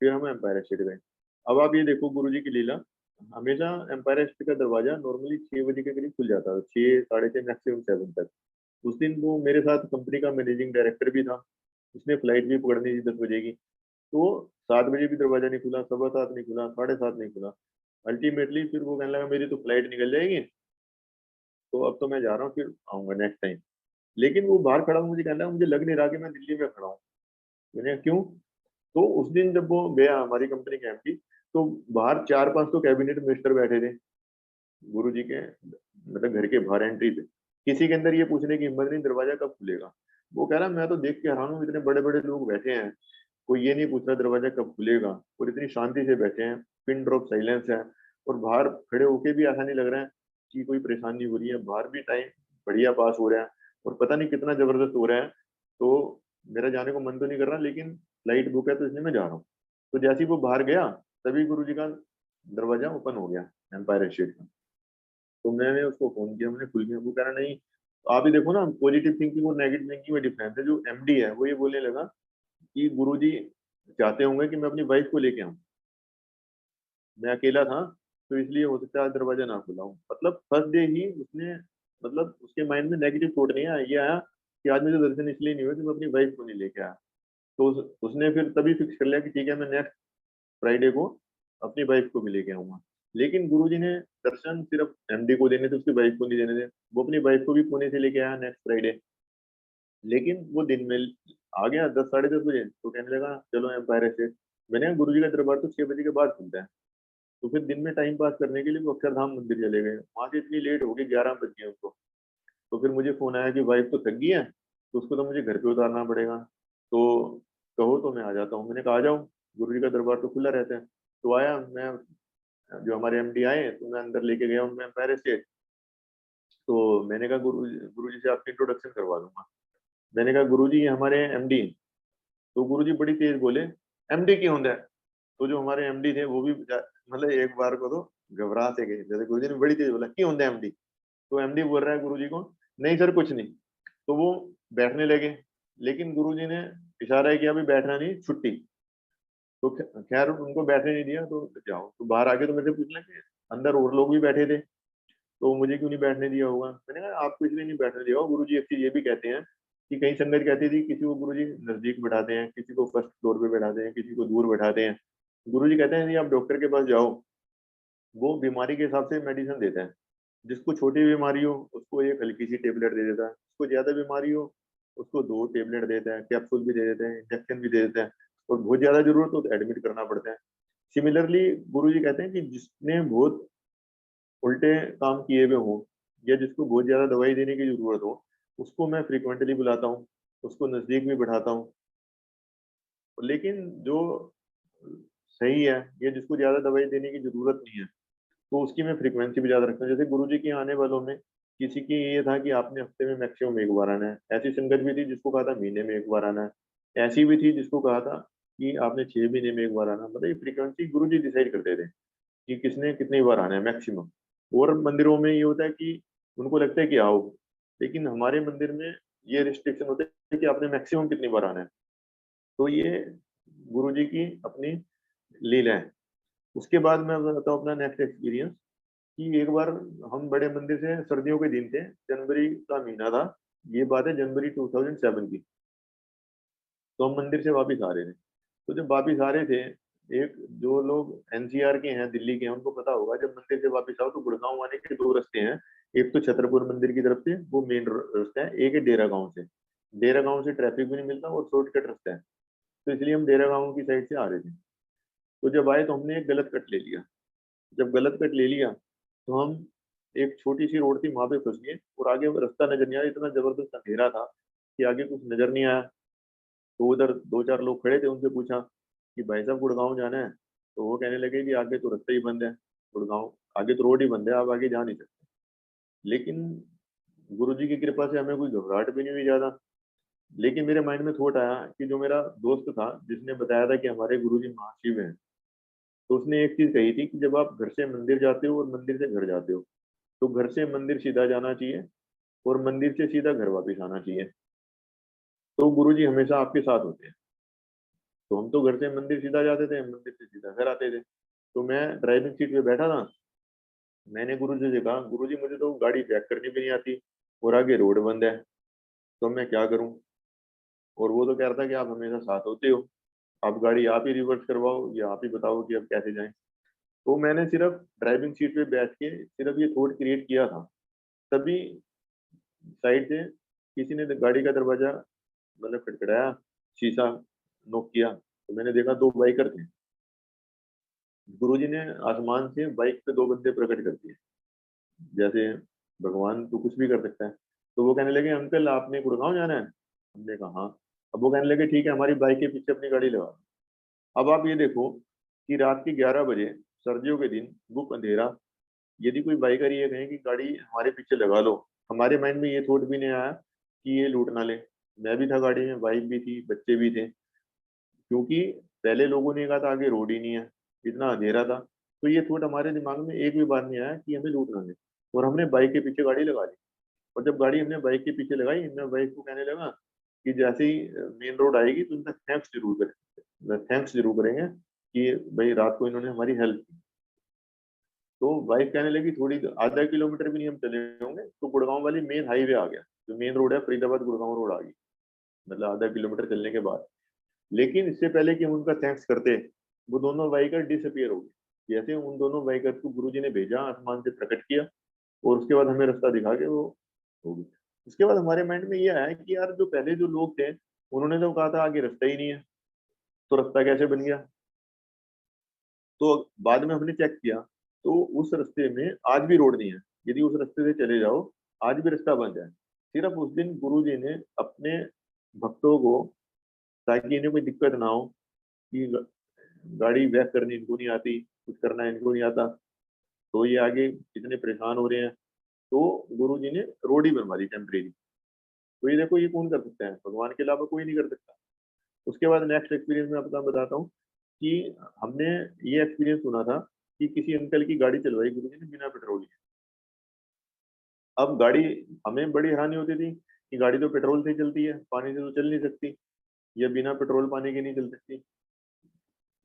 Speaker 2: फिर हम एम्पायर स्टेट गए। अब आप ये देखो गुरुजी की लीला, हमेशा एम्पायर स्टेट का दरवाजा नॉर्मली 6 बजे के करीब खुल जाता है, 6 साढ़े 6 मैक्सिमम 7 तक। उस दिन वो मेरे साथ कंपनी का मैनेजिंग डायरेक्टर भी था, उसने फ्लाइट भी पकड़नी थी 10 बजे की। तो 7 बजे भी दरवाजा नहीं खुला, सवा 7 नहीं खुला, साढ़े 7 नहीं खुला। अल्टीमेटली फिर वो कहने लगा मेरी तो फ्लाइट निकल जाएगी, तो अब तो मैं जा रहा हूँ, फिर आऊंगा नेक्स्ट टाइम। लेकिन वो बाहर खड़ा हुआ मुझे कहना है मुझे लग नहीं रहा कि मैं दिल्ली में खड़ा हूँ। मैंने कहा, क्यों? तो उस दिन जब वो गया हमारी कंपनी के एमडी, तो बाहर 4-5 तो कैबिनेट मिनिस्टर बैठे थे गुरु जी के, मतलब घर के बाहर एंट्री पे। किसी के अंदर ये पूछने की हिम्मत नहीं दरवाजा कब खुलेगा। वो कह रहा मैं तो देख के हैरान हूँ, इतने बड़े बड़े लोग बैठे हैं, कोई ये नहीं पूछ रहा दरवाजा कब खुलेगा, और इतनी शांति से बैठे हैं, पिन ड्रॉप साइलेंस है, और बाहर खड़े होके भी ऐसा नहीं लग रहा है कि कोई परेशानी हो रही है, बाहर भी टाइम बढ़िया पास हो रहा है, और पता नहीं कितना जबरदस्त हो रहा है। तो मेरा जाने को मन तो नहीं कर रहा, लेकिन फ्लाइट बुक है तो इसलिए मैं जा रहा हूँ। तो जैसे ही वो बाहर गया, तभी गुरु जी का दरवाजा ओपन हो गया, एम्पायर स्टेट का। तो मैंने उसको फोन किया, मैंने खुल गया, वो कह रहा नहीं। तो आप ही देखो ना, पॉजिटिव थिंकिंग और नेगेटिव थिंकिंग में डिफरेंस है। जो एमडी है वो ये बोलने लगा कि गुरुजी चाहते होंगे कि मैं अपनी वाइफ को लेके आऊं, मैं अकेला था, तो इसलिए हो सकता है आज दरवाजा ना खुला हूं। मतलब फर्स्ट डे ही उसने, मतलब उसके माइंड में नेगेटिव थॉट नहीं आया, ये आया कि आज मुझे दर्शन इसलिए नहीं हुआ कि मैं अपनी वाइफ को नहीं लेके आया। तो उसने फिर तभी फिक्स कर लिया कि ठीक है, मैं नेक्स्ट फ्राइडे को अपनी वाइफ को भी लेके आऊंगा। लेकिन गुरुजी ने दर्शन सिर्फ एमडी को देने थे, उसकी वाइफ को नहीं देने थे। वो अपनी वाइफ को भी पुणे से लेके आया नेक्स्ट फ्राइडे। लेकिन वो दिन में आ गया 10-10:30 बजे, तो कहने लगा चलो एम्पायर स्टेट। मैंने कहा गुरुजी का दरबार तो 6 बजे के बाद खुलता है। तो फिर दिन में टाइम पास करने के लिए वो अक्षरधाम मंदिर चले गए, वहां से इतनी लेट हो गई, 11 बज गए उनको। तो फिर मुझे फोन आया कि वाइफ तो थक गई है, तो उसको तो मुझे घर पे उतारना पड़ेगा, तो कहो तो मैं आ जाता हूँ। मैंने कहा आ जाओ, गुरु जी का दरबार तो खुला रहता है। तो आया मैं, जो हमारे एमडी आए तो मैं अंदर लेके गया उनमें एम्पायर स्टेट। तो मैंने कहा गुरु जी से आपकी इंट्रोडक्शन करवा दूंगा। मैंने कहा गुरु जी ये हमारे एमडी। तो गुरु जी बड़ी तेज बोले, एमडी क्यों होता है? तो जो हमारे एमडी थे वो भी मतलब एक बार को तो घबरा से गए, जैसे गुरु जी ने बड़ी तेज बोला क्यों होता है एमडी। तो एमडी बोल रहा है गुरु जी को, नहीं सर कुछ नहीं। तो वो बैठने लगे, लेकिन गुरु जी ने इशारा किया अभी बैठना नहीं, छुट्टी। तो खैर उनको बैठने नहीं दिया, तो जाओ। तो बाहर आके तो मेरे से पूछना कि अंदर और लोग भी बैठे थे, तो मुझे क्यों नहीं बैठने दिया होगा। मैंने कहा आपको इसलिए नहीं बैठने दिया होगा, गुरु जी एक चीज ये भी कहते हैं कि कई संगत कहती थी किसी को गुरु जी नजदीक बैठाते हैं, किसी को फर्स्ट फ्लोर पे बैठाते हैं, किसी को दूर बैठाते हैं। गुरु जी कहते हैं यदि आप डॉक्टर के पास जाओ, वो बीमारी के हिसाब से मेडिसिन देता है। जिसको छोटी बीमारी हो उसको एक हल्की सी टेबलेट दे देता है, उसको ज्यादा बीमारी हो उसको 2 टेबलेट देता है, कैप्सूल भी दे देते हैं, इंजेक्शन भी दे देते हैं, और बहुत ज्यादा जरूरत हो तो एडमिट करना पड़ता है। सिमिलरली गुरु जी कहते हैं कि जिसने बहुत उल्टे काम किए हुए हों, या जिसको बहुत ज्यादा दवाई देने की जरूरत हो, उसको मैं फ्रिक्वेंटली बुलाता हूँ, उसको नजदीक भी बैठाता हूँ। लेकिन जो सही है, या जिसको ज्यादा दवाई देने की जरूरत नहीं है, तो उसकी मैं फ्रीक्वेंसी भी ज्यादा रखता हूँ। जैसे गुरुजी के आने वालों में किसी की ये था कि आपने हफ्ते में मैक्सिमम एक बार आना है, ऐसी संगत भी थी जिसको कहा था महीने में एक बार आना है, ऐसी भी थी जिसको कहा था कि आपने 6 महीने में एक बार आना। मतलब ये फ्रीक्वेंसी गुरुजी डिसाइड करते थे कि किसने कितनी बार आना है मैक्सिमम। और मंदिरों में ये होता है कि उनको लगता है कि आओ, लेकिन हमारे मंदिर में ये रिस्ट्रिक्शन होता है कि आपने मैक्सिमम कितनी बार आना है। तो ये गुरुजी की अपनी लीला है। उसके बाद मैं बताता हूँ अपना नेक्स्ट एक्सपीरियंस, कि एक बार हम बड़े मंदिर से, सर्दियों के दिन थे, जनवरी का महीना था, ये बात है जनवरी 2007 की। तो हम मंदिर से वापस आ रहे थे। तो जब वापस आ रहे थे, एक जो लोग एनसीआर के हैं, दिल्ली के हैं, उनको पता होगा जब मंदिर से वापस आओ तो गुड़गांव आने के 2 रास्ते हैं। एक तो छतरपुर मंदिर की तरफ से वो मेन रास्ता है, एक है डेरा गांव से। डेरा गांव से ट्रैफिक भी नहीं मिलता और शॉर्टकट रास्ता है। तो इसलिए हम डेरा गांव की साइड से आ रहे थे। तो जब आए तो हमने एक गलत कट ले लिया। जब गलत कट ले लिया तो हम एक छोटी सी रोड थी, वहां पे फंस गए, और आगे रास्ता नजर नहीं आया, इतना जबरदस्त अंधेरा था कि आगे कुछ नजर नहीं आया। तो उधर 2-4 लोग खड़े थे, उनसे पूछा कि भाई साहब गुड़गांव जाना है। तो वो कहने लगे कि आगे तो रास्ता ही बंद है, गुड़गांव आगे तो रोड ही बंद है, आप आगे जा नहीं सकते। लेकिन गुरु जी की कृपा से हमें कोई घबराहट भी नहीं हुई ज्यादा। लेकिन मेरे माइंड में थॉट आया कि जो मेरा दोस्त था जिसने बताया था कि हमारे गुरु जी महाशिव हैं, तो उसने एक चीज कही थी कि जब आप घर से मंदिर जाते हो और मंदिर से घर जाते हो, तो घर से मंदिर सीधा जाना चाहिए, और मंदिर से सीधा घर वापस आना चाहिए। तो गुरु जी हमेशा आपके साथ होते हैं। तो हम तो घर से मंदिर सीधा जाते थे, मंदिर से सीधा घर आते थे। तो मैं ड्राइविंग सीट पे बैठा था। मैंने गुरु जी से कहा गुरु जी मुझे तो गाड़ी बैक करनी भी नहीं आती, और आगे रोड बंद है, तो मैं क्या करूं? और वो तो कह रहा था कि आप हमेशा साथ होते हो, आप गाड़ी आप ही रिवर्स करवाओ या आप ही बताओ कि अब कैसे जाएं। तो मैंने सिर्फ ड्राइविंग सीट पे बैठ के सिर्फ ये थॉट क्रिएट किया था तभी साइड से किसी ने गाड़ी का दरवाजा मतलब खटखटाया, शीशा नॉक किया, तो मैंने देखा 2 बाइकर थे। गुरुजी ने आसमान से बाइक पे 2 बंदे प्रकट कर दिए, जैसे भगवान तो कुछ भी कर सकता है। तो वो कहने लगे, अंकल आपने गुड़गांव जाना है? हमने कहा हाँ। अब वो कहने लगे, ठीक है, हमारी बाइक के पीछे अपनी गाड़ी लगा। अब आप ये देखो कि रात के 11 बजे, सर्दियों के दिन, गुप अंधेरा, यदि कोई बाइकर ये कहे कि गाड़ी हमारे पीछे लगा लो, हमारे माइंड में ये थॉट भी नहीं आया कि ये लूट ना ले। मैं भी था गाड़ी में, वाइफ भी थी, बच्चे भी थे, क्योंकि पहले लोगों ने कहा था आगे रोड ही नहीं है, इतना अंधेरा था। तो ये थॉट हमारे दिमाग में एक भी बार नहीं आया कि हमें लूट ना ले, और हमने बाइक के पीछे गाड़ी लगा ली। और जब गाड़ी हमने बाइक के पीछे लगाई, मैं वाइफ को कहने लगा कि जैसे ही मेन रोड आएगी तो इनका थैंक्स जरूर करेंगे कि भाई रात को इन्होंने हमारी हेल्प की। तो वाइफ कहने लगी, थोड़ी आधा किलोमीटर भी नहीं हम चले होंगे तो गुड़गांव वाली मेन हाईवे आ गया, जो मेन रोड है, फरीदाबाद गुड़गांव रोड आ गई, मतलब आधा किलोमीटर चलने के बाद। लेकिन इससे पहले कि हम उनका थैंक्स करते, वो दोनों बाइकर डिसअपियर हो गए। जैसे उन दोनों बाइकर को गुरुजी ने भेजा, आसमान से प्रकट किया, और उसके बाद हमें रास्ता दिखा के वो हो गई। उसके बाद हमारे माइंड में ये आया कि यार जो पहले जो लोग थे, उन्होंने तो कहा था आगे रास्ता ही नहीं है, तो रास्ता कैसे बन गया? तो बाद में हमने चेक किया, तो उस रास्ते में आज भी रोड नहीं है। यदि उस रास्ते से चले जाओ, आज भी रास्ता बंद है। सिर्फ उस दिन गुरु जी ने अपने भक्तों को, ताकि इन्हें कोई दिक्कत ना हो कि गाड़ी बैक करनी इनको नहीं आती, कुछ करना इनको नहीं आता, तो ये आगे इतने परेशान हो रहे हैं, तो गुरु जी ने रोड ही बनवा दी टेम्परेरी। तो ये देखो, ये कौन कर सकता है? भगवान के अलावा कोई नहीं कर सकता। उसके बाद नेक्स्ट एक्सपीरियंस मैं आपको बताता हूँ कि हमने ये एक्सपीरियंस सुना था कि किसी अंकल की गाड़ी चलवाई गुरु जी ने बिना पेट्रोल के। अब गाड़ी, हमें बड़ी हैरानी होती थी कि गाड़ी तो पेट्रोल से ही चलती है, पानी से तो चल नहीं सकती, या बिना पेट्रोल पानी के नहीं चल सकती।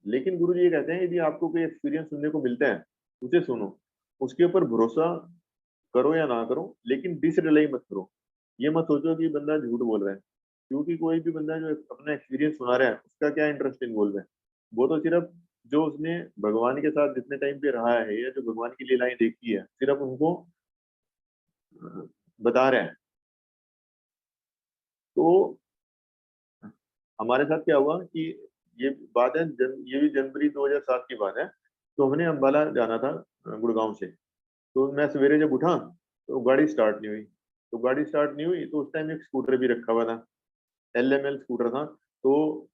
Speaker 2: लेकिन गुरु जी ये कहते हैं, यदि आपको कोई एक्सपीरियंस सुनने को मिलता है, उसे सुनो, उसके ऊपर भरोसा करो या ना करो, लेकिन डिसरिलाई मत करो। ये मत सोचो कि बंदा झूठ बोल रहा है, क्योंकि कोई भी बंदा जो अपना एक्सपीरियंस सुना रहा है, उसका क्या इंटरेस्ट इन्वॉल्व है? वो तो सिर्फ जो उसने भगवान के साथ जितने टाइम पे रहा है, या जो भगवान की लीलाएं देखी है, सिर्फ उनको बता रहा है। तो हमारे साथ क्या हुआ कि ये बात है ये भी जनवरी 2007 की बात है। तो हमने अम्बाला जाना था गुड़गांव से। तो मैं सवेरे जब उठा तो गाड़ी स्टार्ट नहीं हुई। तो गाड़ी स्टार्ट नहीं हुई तो उस टाइम एक स्कूटर भी रखा हुआ था, LML स्कूटर था। तो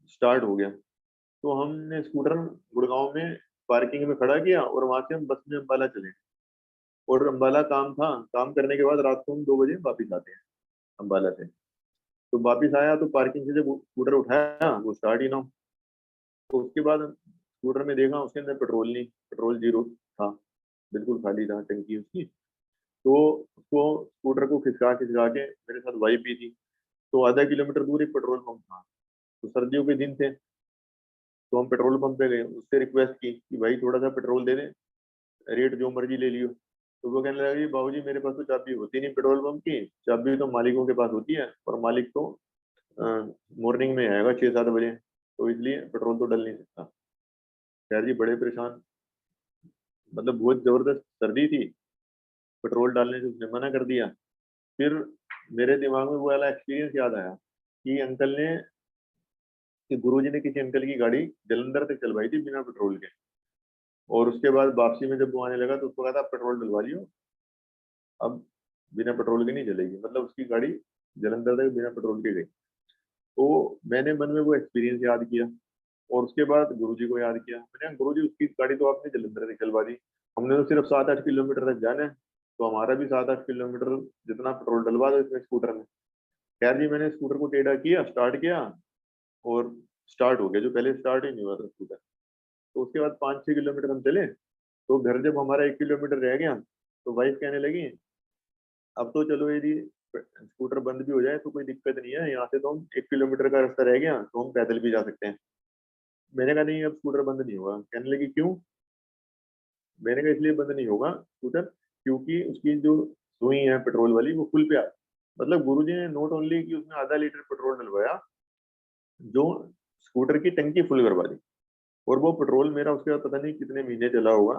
Speaker 2: स्टार्ट हो गया, तो हमने स्कूटर गुड़गांव में पार्किंग में खड़ा किया, और वहां से हम बस में अम्बाला चले। और अम्बाला काम था, काम करने के बाद रात को हम 2 बजे वापिस आते हैं अम्बाला से। तो वापिस आया तो पार्किंग से जब स्कूटर उठाया, वो स्टार्ट ही ना हो। तो उसके बाद स्कूटर में देखा, उसके अंदर पेट्रोल नहीं, पेट्रोल जीरो था, बिल्कुल खाली था टंकी उसकी। तो उसको स्कूटर को खिसका खिसका के, मेरे साथ वाइफ भी थी, तो आधा किलोमीटर दूर एक पेट्रोल पंप था। तो सर्दियों के दिन थे, तो हम पेट्रोल पंप पे गए, उससे रिक्वेस्ट की कि भाई थोड़ा सा पेट्रोल दे दें, रेट जो मर्जी ले लियो। तो वो कहने लगा, बाबू जी मेरे पास तो चाबी होती नहीं पेट्रोल पंप की, चाबी तो मालिकों के पास होती है, और मालिक तो मॉर्निंग में आएगा 6-7 बजे, तो इसलिए पेट्रोल तो डल नहीं सकता। खैर जी, बड़े परेशान, मतलब बहुत जबरदस्त सर्दी थी, पेट्रोल डालने से उसने मना कर दिया। फिर मेरे दिमाग में वो वाला एक्सपीरियंस याद आया कि अंकल ने, कि गुरुजी ने किसी अंकल की गाड़ी जलंधर तक चलवाई थी बिना पेट्रोल के, और उसके बाद वापसी में जब वो आने लगा तो उसको कहा था पेट्रोल डलवा लियो, अब बिना पेट्रोल के नहीं चलेगी। मतलब उसकी गाड़ी जलंधर तक बिना पेट्रोल के गई। तो मैंने मन में वो एक्सपीरियंस याद किया, और उसके बाद गुरुजी को याद किया। मैंने कहा, गुरुजी उसकी गाड़ी तो आपने जलंधर तक चलवा दी, हमने तो सिर्फ 7-8 किलोमीटर तक जाना है, तो हमारा भी 7-8 किलोमीटर जितना पेट्रोल डलवा दो इसमें स्कूटर में। खैर जी, मैंने स्कूटर को टेढ़ा किया, स्टार्ट किया, और स्टार्ट हो गया, जो पहले स्टार्ट ही नहीं हुआ था स्कूटर। तो उसके बाद 5-6 किलोमीटर हम चले, तो घर जब हमारा 1 किलोमीटर रह गया, तो वाइफ कहने लगी, अब तो चलो यदि स्कूटर बंद भी हो जाए तो कोई दिक्कत नहीं है, यहाँ से तो हम 1 किलोमीटर का रास्ता रह गया तो हम पैदल भी जा सकते हैं। मैंने कहा नहीं, अब स्कूटर बंद नहीं होगा। कहने लगी क्यों? मैंने कहा इसलिए बंद नहीं होगा स्कूटर, क्योंकि उसकी जो सुई है पेट्रोल वाली वो फुल पे आ, मतलब गुरुजी ने नॉट ओनली कि उसमें आधा लीटर पेट्रोल डलवाया, जो स्कूटर की टंकी फुल करवा दी। और वो पेट्रोल मेरा उसके बाद पता नहीं कितने महीने चला होगा,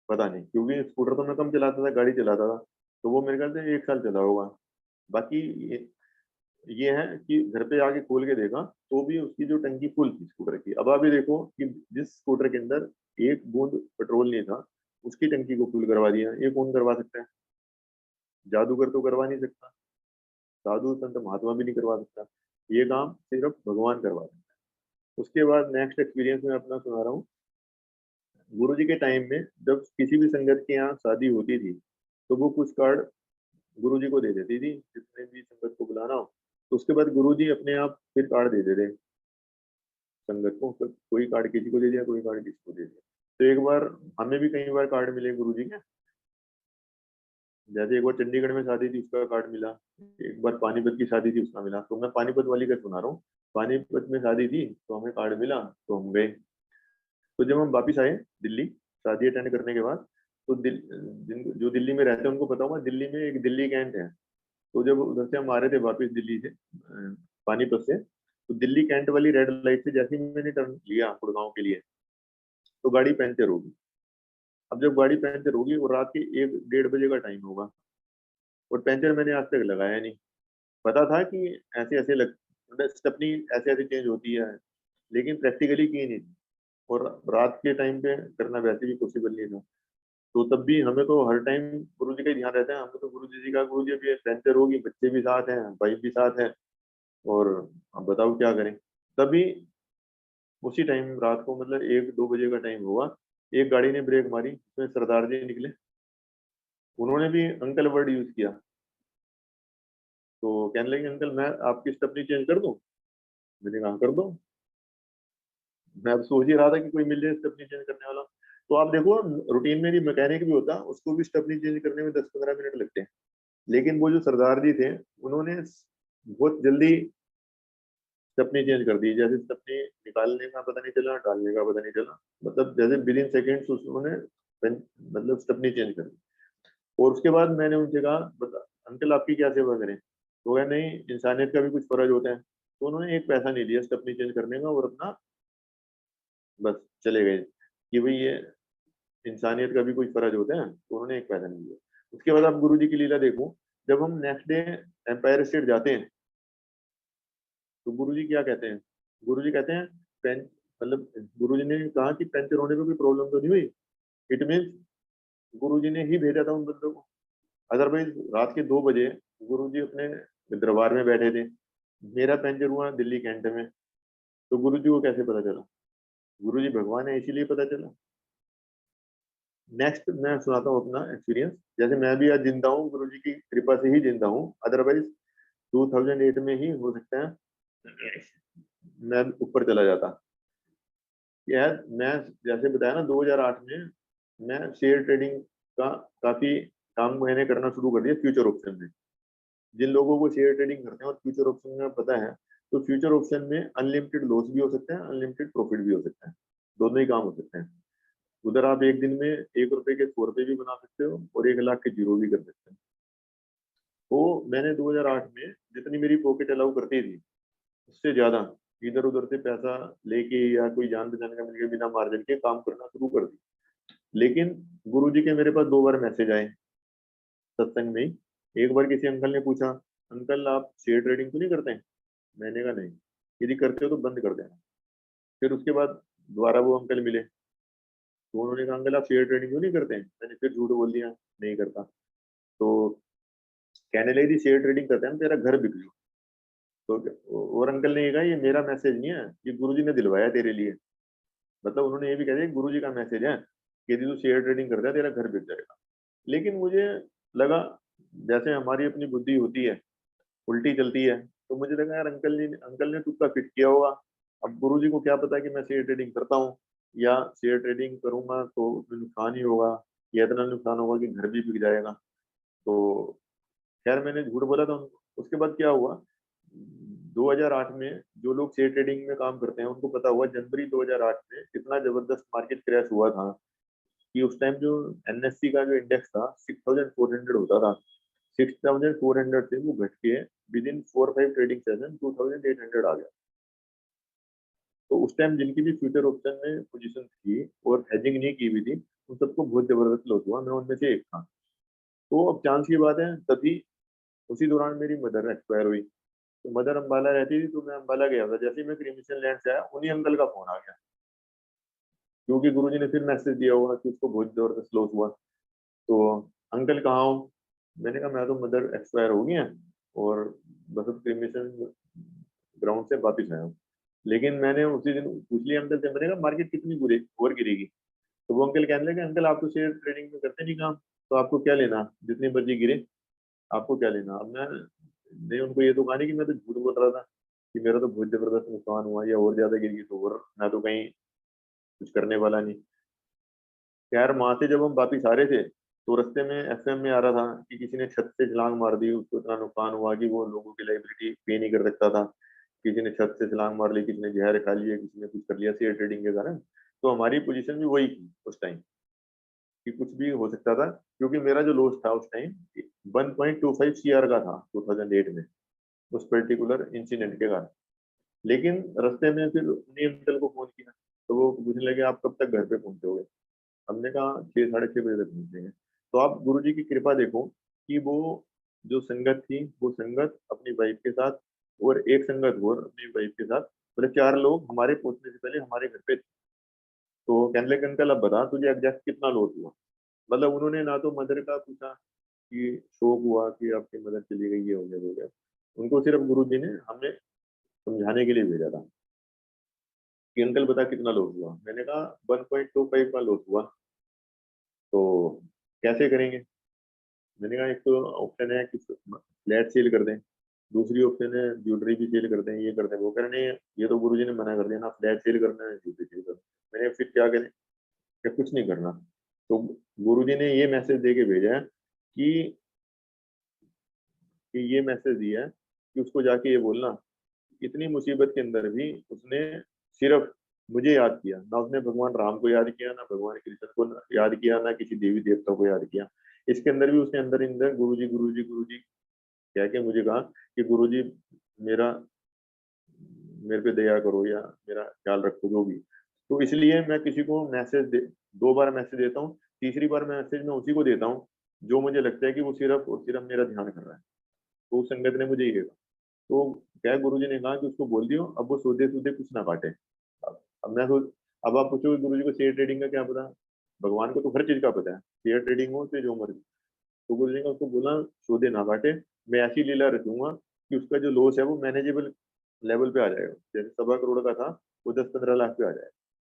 Speaker 2: पता नहीं, क्योंकि स्कूटर तो मैं कम चलाता था, गाड़ी चलाता था। तो वो मेरे ख्याल से 1 साल चला होगा। बाकी ये है कि घर पे आके खोल के देखा तो भी उसकी जो टंकी फुल थी स्कूटर की। अब अभी देखो कि जिस स्कूटर के अंदर एक बूंद पेट्रोल नहीं था, उसकी टंकी को फुल करवा दिया। ये कौन करवा सकता है? जादूगर तो करवा नहीं सकता, साधु संत महात्मा भी नहीं करवा सकता, ये काम सिर्फ भगवान करवा सकता है। उसके बाद नेक्स्ट एक्सपीरियंस मैं अपना सुना रहा हूँ। गुरु जी के टाइम में जब किसी भी संगत के यहाँ शादी होती थी तो वो कुछ कार्ड गुरु जी को दे देती थी, जितने भी संगत को बुलाना हो। तो उसके बाद गुरु जी अपने आप फिर कार्ड दे देते संगत को। तो कोई कार्ड किसी को दे दिया, कोई कार्ड किसी को दे दिया। तो एक बार हमें भी कई बार कार्ड मिले गुरु जी के। जैसे एक बार चंडीगढ़ में शादी थी, उसका कार्ड मिला। एक बार पानीपत की शादी थी, उसका मिला। तो मैं पानीपत वाली का सुना रहा हूँ। पानीपत में शादी थी तो हमें कार्ड मिला, तो हम गए। तो जब हम वापिस आए दिल्ली शादी अटेंड करने के बाद, तो जो दिल्ली में रहते हैं उनको पता होगा, दिल्ली में एक दिल्ली कैंट है। तो जब उधर से हम आ रहे थे वापिस दिल्ली से पानीपत से, तो दिल्ली कैंट वाली रेड लाइट से जैसे ही मैंने टर्न लिया गुड़गांव के लिए, तो गाड़ी पंचर होगी। अब जब गाड़ी पंचर होगी और रात के 1-1:30 बजे का टाइम होगा, और पंचर मैंने आज तक लगाया नहीं। पता था कि ऐसे ऐसे मतलब स्टेपनी ऐसे ऐसे चेंज होती है, लेकिन प्रैक्टिकली की नहीं थी। और रात के टाइम पे करना वैसे भी पॉसिबल नहीं था। तो तब भी हमें तो हर टाइम गुरु जी का ही ध्यान रहता है। हमें तो गुरु जी का, गुरु जी अभी पंचर होगी, बच्चे भी साथ हैं, वाइफ भी साथ है, और अब बताओ क्या करें। तभी उसी टाइम रात को मतलब 1-2 बजे का टाइम हुआ, एक गाड़ी ने ब्रेक मारी, उसमें सरदार जी निकले। उन्होंने भी अंकल वर्ड यूज किया। तो कहने लगे अंकल मैं आपकी स्टेपनी चेंज कर दूं। मैंने कहा कर दो। मैं अब सोच ही रहा था कि कोई मिल जाए स्टेपनी चेंज करने वाला। तो आप देखो, रूटीन में भी मैकेनिक भी होता, उसको भी स्टेपनी चेंज करने में 10-15 मिनट लगते हैं। लेकिन वो जो सरदार जी थे, उन्होंने बहुत जल्दी स्टेपनी चेंज कर दी। जैसे स्टेपनी निकालने का पता नहीं चला, डालने का पता नहीं चला, मतलब जैसे विद इन सेकेंड्स उन्होंने मतलब स्टेपनी चेंज कर दी। और उसके बाद मैंने उनसे कहा बता अंकल आपकी क्या सेवा करें। तो कहा नहीं, इंसानियत का भी कुछ फर्ज होता है। तो उन्होंने एक पैसा नहीं दिया स्टेपनी चेंज करने का, और अपना बस चले गए कि भाई ये इंसानियत का भी कोई फर्ज होता है। तो उन्होंने एक पैसा नहीं दिया। उसके बाद आप गुरु जी की लीला देखो। जब हम नेक्स्ट डे एम्पायर स्टेट जाते हैं, तो गुरु जी क्या कहते हैं? गुरु जी कहते हैं पेन मतलब गुरु जी ने कहा कि पंचर होने में कोई प्रॉब्लम तो नहीं हुई। इट मीन गुरु जी ने ही भेजा था उन बंदों को। अदरवाइज रात के 2 बजे गुरु जी अपने दरबार में बैठे थे, मेरा पंचर हुआ दिल्ली कैंट में, तो गुरु जी को कैसे पता चला? गुरु जी भगवान है, इसीलिए पता चला। नेक्स्ट मैं सुनाता हूँ अपना एक्सपीरियंस। जैसे मैं भी आज जिंदा हूँ, गुरु जी की कृपा से ही जिंदा हूँ। अदरवाइज 2008 में ही हो सकता है मैं ऊपर चला जाता। यार मैं जैसे बताया ना, 2008 में मैं शेयर ट्रेडिंग का काफी काम मैंने करना शुरू कर दिया फ्यूचर ऑप्शन में। जिन लोगों को शेयर ट्रेडिंग करते हैं और फ्यूचर ऑप्शन में पता है, तो फ्यूचर ऑप्शन में अनलिमिटेड लॉस भी हो सकता है, अनलिमिटेड प्रॉफिट भी हो सकता है। दोनों ही काम हो सकते हैं। उधर आप एक दिन में 1 रुपए के 100 रुपए भी बना सकते हो, और 1 लाख के जीरो भी कर सकते हैं। तो मैंने 2008 में जितनी मेरी पॉकेट अलाउ करती थी, उससे ज्यादा इधर उधर से पैसा लेके या कोई जान पहचान का मिलकर बिना मार्जिन के काम करना शुरू कर दी। लेकिन गुरुजी के मेरे पास 2 बार मैसेज आए सत्संग में ही। एक बार किसी अंकल ने पूछा, अंकल आप शेयर ट्रेडिंग तो नहीं करते हैं? मैंने कहा नहीं। यदि करते हो तो बंद कर देना। फिर उसके बाद दोबारा वो अंकल मिले, तो उन्होंने कहा अंकल आप शेयर ट्रेडिंग क्यों नहीं करते हैं? मैंने फिर झूठ बोल दिया, नहीं करता। तो कहने लगी थी शेयर ट्रेडिंग करते हैं, तेरा घर बिक जाओ। तो और अंकल ने ये कहा ये मेरा मैसेज नहीं है, ये गुरुजी ने दिलवाया तेरे लिए। मतलब उन्होंने ये भी कह दिया गुरुजी का मैसेज है कि यदि तू शेयर ट्रेडिंग करता है तेरा घर बिक जाएगा। लेकिन मुझे लगा, जैसे हमारी अपनी बुद्धि होती है, उल्टी चलती है, तो मुझे लगा यार अंकल ने तुक्का फिट किया होगा। अब गुरुजी को क्या पता कि मैं शेयर ट्रेडिंग करता हूँ, या शेयर ट्रेडिंग करूंगा तो उसमें नुकसान ही होगा, या इतना नुकसान होगा कि घर भी बिक जाएगा। तो खैर मैंने झूठ बोला था उनको। उसके बाद क्या हुआ, 2008 में जो लोग शेयर ट्रेडिंग में काम करते हैं उनको पता हुआ, जनवरी 2008 में इतना जबरदस्त मार्केट क्रैश हुआ था कि उस टाइम जो एनएससी का जो इंडेक्स था 6400 होता था। 6400 से वो घट के विद इन 4-5 ट्रेडिंग सेशन 2800 आ गया। तो उस टाइम जिनकी भी फ्यूचर ऑप्शन में पोजीशन थी और हेजिंग नहीं की हुई थी, उन सबको बहुत जबरदस्त लॉस हुआ। मैं उनमें से एक था। तो अब चांस की बात है, तभी उसी दौरान मेरी मदर एक्सपायर हुई। तो मदर अम्बाला रहती थी, तो मैं अम्बाला गया था। जैसे ही मैं क्रिमिशन लैंड से आया, उन्हीं अंकल का फोन आ गया, क्योंकि गुरुजी ने फिर मैसेज दिया होगा कि उसको बहुत जबरदस्त लॉस हुआ। तो अंकल कहाँ हो? मैंने कहा मैं तो मदर एक्सपायर हो गई हैं और बस अब क्रिमिशन ग्राउंड से वापिस आया हूँ। लेकिन मैंने उसी दिन पूछ लिया अंकल से, मैंने कहा मार्केट कितनी बुरी और गिरेगी? तो वो अंकल कहने लगे, अंकल आप तो शेयर ट्रेडिंग में करते नहीं काम, तो आपको क्या लेना, जितनी मर्जी गिरे, आपको क्या लेना? अब मैं उनको ये तो कहा नहीं कि मैं तो झूठ बोल रहा था कि मेरा तो बहुत जबरदस्त नुकसान हुआ या और ज्यादा गिर गई, तो और मैं तो कहीं कुछ करने वाला नहीं। यार वहां से जब हम वापिस आ रहे थे, तो रास्ते में एफएम में आ रहा था कि किसी ने छत से छलांग मार दी, उसको इतना नुकसान हुआ कि वो लोगों की लाइबिलिटी पे नहीं कर सकता था। किसी ने छत से छलांग मार ली, किसी ने जहर खा लिया, किसी ने कुछ कर लिया शेयर ट्रेडिंग के कारण। तो हमारी पोजीशन भी वही थी उस टाइम, कि कुछ भी हो सकता था, क्योंकि मेरा जो लॉस था उस टाइम 1.25 सीआर का था 2008 में, उस पर्टिकुलर इंसिडेंट के कारण। लेकिन रास्ते में फिर उन्हीं अंकल को फोन किया, तो वो पूछने लगे आप कब तक घर पे पहुंचोगे? हमने कहा 6 साढ़े 6 बजे तक पहुंचेंगे। तो आप गुरुजी की कृपा देखो कि वो जो संगत थी, वो संगत अपनी वाइफ के साथ और एक संगत और अपनी वाइफ के साथ, मतलब 4 लोग हमारे पहुंचने से पहले हमारे घर पे थे। तो कहने लगे अंकल अब बता तुझे एग्जैक्ट कितना लॉस हुआ। मतलब उन्होंने ना तो मदर का पूछा कि शोक हुआ कि आपकी मदर चली गई, ये हो गया वो हो गया। उनको सिर्फ गुरुजी ने हमें समझाने के लिए भेजा था कि अंकल बता कितना लॉस हुआ। मैंने कहा 1.25 का लॉस हुआ, तो कैसे करेंगे? मैंने कहा एक तो ऑप्शन है कि फ्लैट सेल कर दें, दूसरी ऑप्शन है ज्वेलरी भी सेल कर दें, ये कर दें वो कर दें। ये तो गुरुजी ने मना कर दिया ना, फ्लैट सेल करना है ज्वेलरी सेल करना है। मैंने फिर क्या करें? क्या कुछ नहीं करना। तो गुरुजी ने ये मैसेज दे के भेजा है कि ये मैसेज दिया है कि उसको जाके ये बोलना, इतनी मुसीबत के अंदर भी उसने सिर्फ मुझे याद किया, ना उसने भगवान राम को याद किया, ना भगवान कृष्ण को याद किया, ना किसी देवी देवता को याद किया। इसके अंदर भी उसने अंदर अंदर गुरुजी गुरुजी गुरुजी कह के मुझे कहा कि गुरुजी मेरा मेरे पे दया करो या मेरा ख्याल रखो जो भी। तो इसलिए मैं किसी को मैसेज 2 बार मैसेज देता हूँ, तीसरी बार मैसेज मैं उसी को देता हूँ जो मुझे लगता है कि वो सिर्फ और सिर्फ मेरा ध्यान कर रहा है। तो उस संगत ने मुझे ये कहा। तो क्या गुरुजी ने कहा कि उसको बोल दियो अब वो सूदे सूदे कुछ ना काटे। अब मैं सोच, अब आप पूछोगे गुरुजी को शेयर ट्रेडिंग का क्या पता? भगवान को तो हर चीज का पता है, शेयर ट्रेडिंग हो चाहे जो मर्जी। तो गुरुजी ने उसको बोला सौदे ना काटे, मैं ऐसी लीला रचूंगा कि उसका जो लॉस है वो मैनेजेबल लेवल पे आ जाएगा। जैसे 1.25 करोड़ का था, वो 10-15 लाख पे आ जाएगा।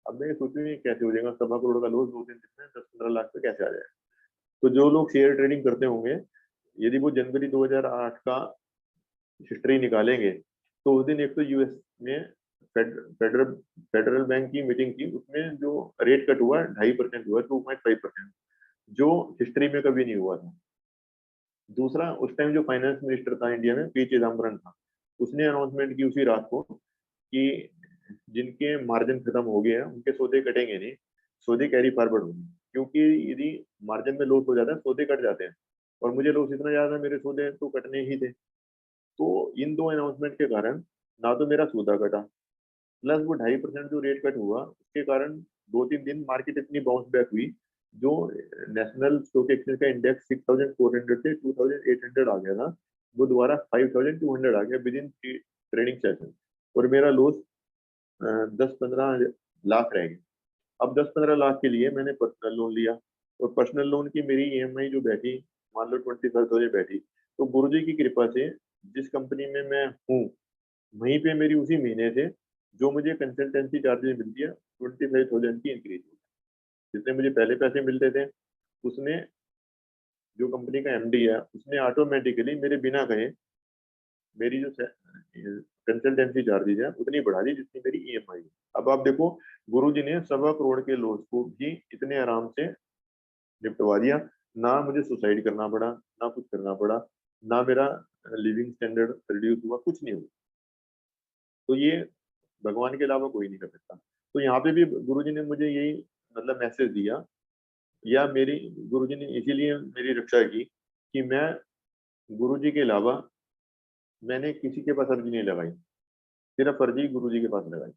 Speaker 2: अब मैं सोचूं ये कैसे हो जाएगा, 1.25 करोड़ का लॉस 2-3 दिन में 10-15 लाख पे कैसे आ जाएगा? तो जो लोग शेयर ट्रेडिंग करते होंगे, यदि वो जनवरी 2008 का हिस्ट्री निकालेंगे, तो उस दिन एक तो यूएस में फेडरल फेडरल बैंक की मीटिंग थी, उसमें जो रेट कट हुआ 2.5% हुआ, 2.5%, जो हिस्ट्री में कभी नहीं हुआ था। दूसरा, उस टाइम जो फाइनेंस मिनिस्टर था इंडिया में, पी चिदम्बरम था, उसने अनाउंसमेंट की उसी रात को कि जिनके मार्जिन खत्म हो गए हैं उनके सौदे कटेंगे नहीं, सौदे कैरी फॉरवर्ड होंगे। क्योंकि यदि मार्जिन में लॉस हो जाता है, सौदे कट जाते हैं, और मुझे लॉस इतना ज्यादा, मेरे सौदे तो कटने ही थे। तो इन 2 अनाउंसमेंट के कारण ना तो मेरा सौदा कटा, प्लस वो 2.5% जो रेट कट हुआ उसके कारण 2-3 दिन मार्केट इतनी बाउंस बैक हुई, जो नेशनल स्टॉक एक्सचेंज का इंडेक्स 6,400 से 2,800 आ गया था, वो दोबारा 5,200 आ गया विद इन ट्रेडिंग सेशन। और मेरा लॉस 10-15 लाख रह गया। अब 10-15 लाख के लिए मैंने पर्सनल लोन लिया, और पर्सनल लोन की मेरी ईएमआई जो बैठी, मान लो 25,000 बैठी। तो गुरुजी की कृपा से जिस कंपनी में मैं हूँ, वहीं पे मेरी उसी महीने से जो मुझे कंसल्टेंसी चार्जेस मिलती है 25,000 की इंक्रीज हुई। जितने मुझे पहले पैसे मिलते थे, उसने, जो कंपनी का एमडी है, उसने ऑटोमेटिकली मेरे बिना कहे मेरी जो कंसल्टेंसी चार्जेज है उतनी बढ़ा दी जितनी मेरी ईएमआई है। अब आप देखो, गुरुजी ने 1.25 करोड़ के लॉस को भी इतने आराम से निपटवा दिया। ना मुझे सुसाइड करना पड़ा, ना कुछ करना पड़ा, ना मेरा लिविंग स्टैंडर्ड रिड्यूस हुआ, कुछ नहीं हुआ। तो ये भगवान के अलावा कोई नहीं कर सकता। तो यहाँ पे भी गुरुजी ने मुझे यही मतलब मैसेज दिया, या मेरी गुरुजी ने इसीलिए मेरी रक्षा की कि मैं गुरुजी के अलावा मैंने किसी के पास अर्जी नहीं लगाई, सिर्फ अर्जी गुरुजी के पास लगाई।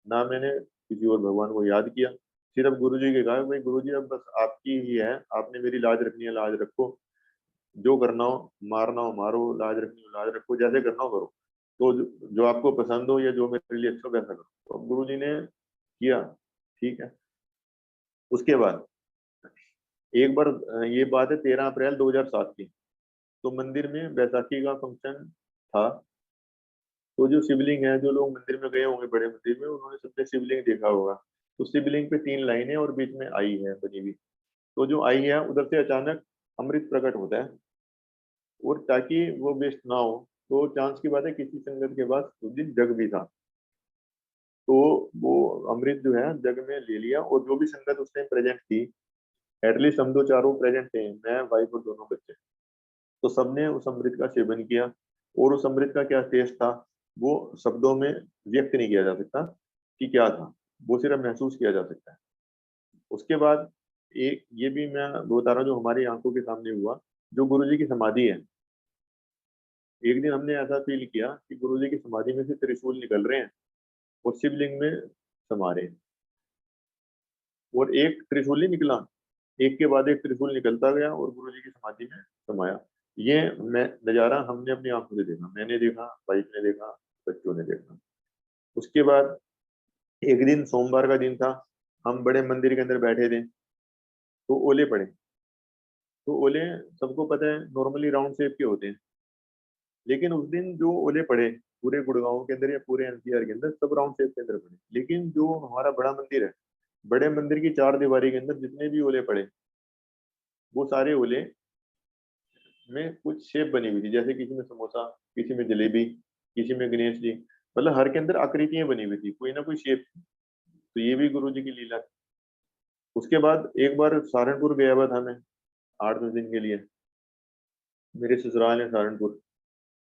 Speaker 2: ना मैंने किसी और भगवान को याद किया, सिर्फ गुरुजी के कहा भाई गुरुजी अब बस आपकी ही है, आपने मेरी लाज रखनी है, लाज रखो। जो करना हो, मारना हो मारो, लाज रखनी हो लाज रखो, जैसे करना हो करो, तो जो आपको पसंद हो या जो मेरे लिए अच्छा हो वैसा करो। तो गुरु जी ने किया, ठीक है। उसके बाद एक बार ये बात है 13 अप्रैल 2007 की, तो मंदिर में बैसाखी का फंक्शन था। तो जो शिवलिंग है, जो लोग मंदिर में गए होंगे बड़े मंदिर में, उन्होंने सबने शिवलिंग देखा होगा। तो शिवलिंग पे 3 लाइनें और बीच में आई है बनी हुई। तो जो आई है उधर से अचानक अमृत प्रकट होता है, और ताकि वो वेस्ट ना हो, तो चांस की बात है किसी संगत के पास उस दिन जग भी था, तो वो अमृत जो है जग में ले लिया। और जो भी संगत उस टाइम प्रेजेंट थी, एटलीस्ट हम दो चारों प्रेजेंट थे, मैं वाइफ और दोनों बच्चे, तो सबने उस अमृत का सेवन किया। और उस अमृत का क्या टेस्ट था, वो शब्दों में व्यक्त नहीं किया जा सकता कि क्या था, वो सिर्फ महसूस किया जा सकता है। उसके बाद एक ये भी मैं बता रहा हूँ जो हमारी आंखों के सामने हुआ। जो गुरु जी की समाधि है, एक दिन हमने ऐसा फील किया कि गुरु जी की समाधि में से त्रिशूल निकल रहे हैं और शिवलिंग में समा रहे हैं। और एक त्रिशूल ही निकला, एक के बाद एक त्रिशूल निकलता गया और गुरु जी की समाधि में समाया। ये मैं नजारा हमने अपनी आंखों से देखा, मैंने देखा, वाइफ ने देखा, बच्चों ने देखा। उसके बाद एक दिन सोमवार का दिन था, हम बड़े मंदिर के अंदर बैठे थे, तो ओले पड़े। तो ओले सबको पता है नॉर्मली राउंड शेप के होते हैं, लेकिन उस दिन जो ओले पड़े पूरे गुड़गांव के अंदर या पूरे एनसीआर के अंदर सब राउंड शेप के अंदर पड़े। लेकिन जो हमारा बड़ा मंदिर है, बड़े मंदिर की चार दीवारी के अंदर जितने भी ओले पड़े, वो सारे ओले में कुछ शेप बनी हुई थी, जैसे किसी में समोसा, किसी में जलेबी, किसी में गणेश जी, मतलब हर के अंदर आकृतियां बनी हुई थी, कोई ना कोई शेप। तो ये भी गुरु जी की लीला थी। उसके बाद एक बार सहारनपुर गया हुआ था मैं 8-10 दिन के लिए, मेरे ससुराल है सहारनपुर।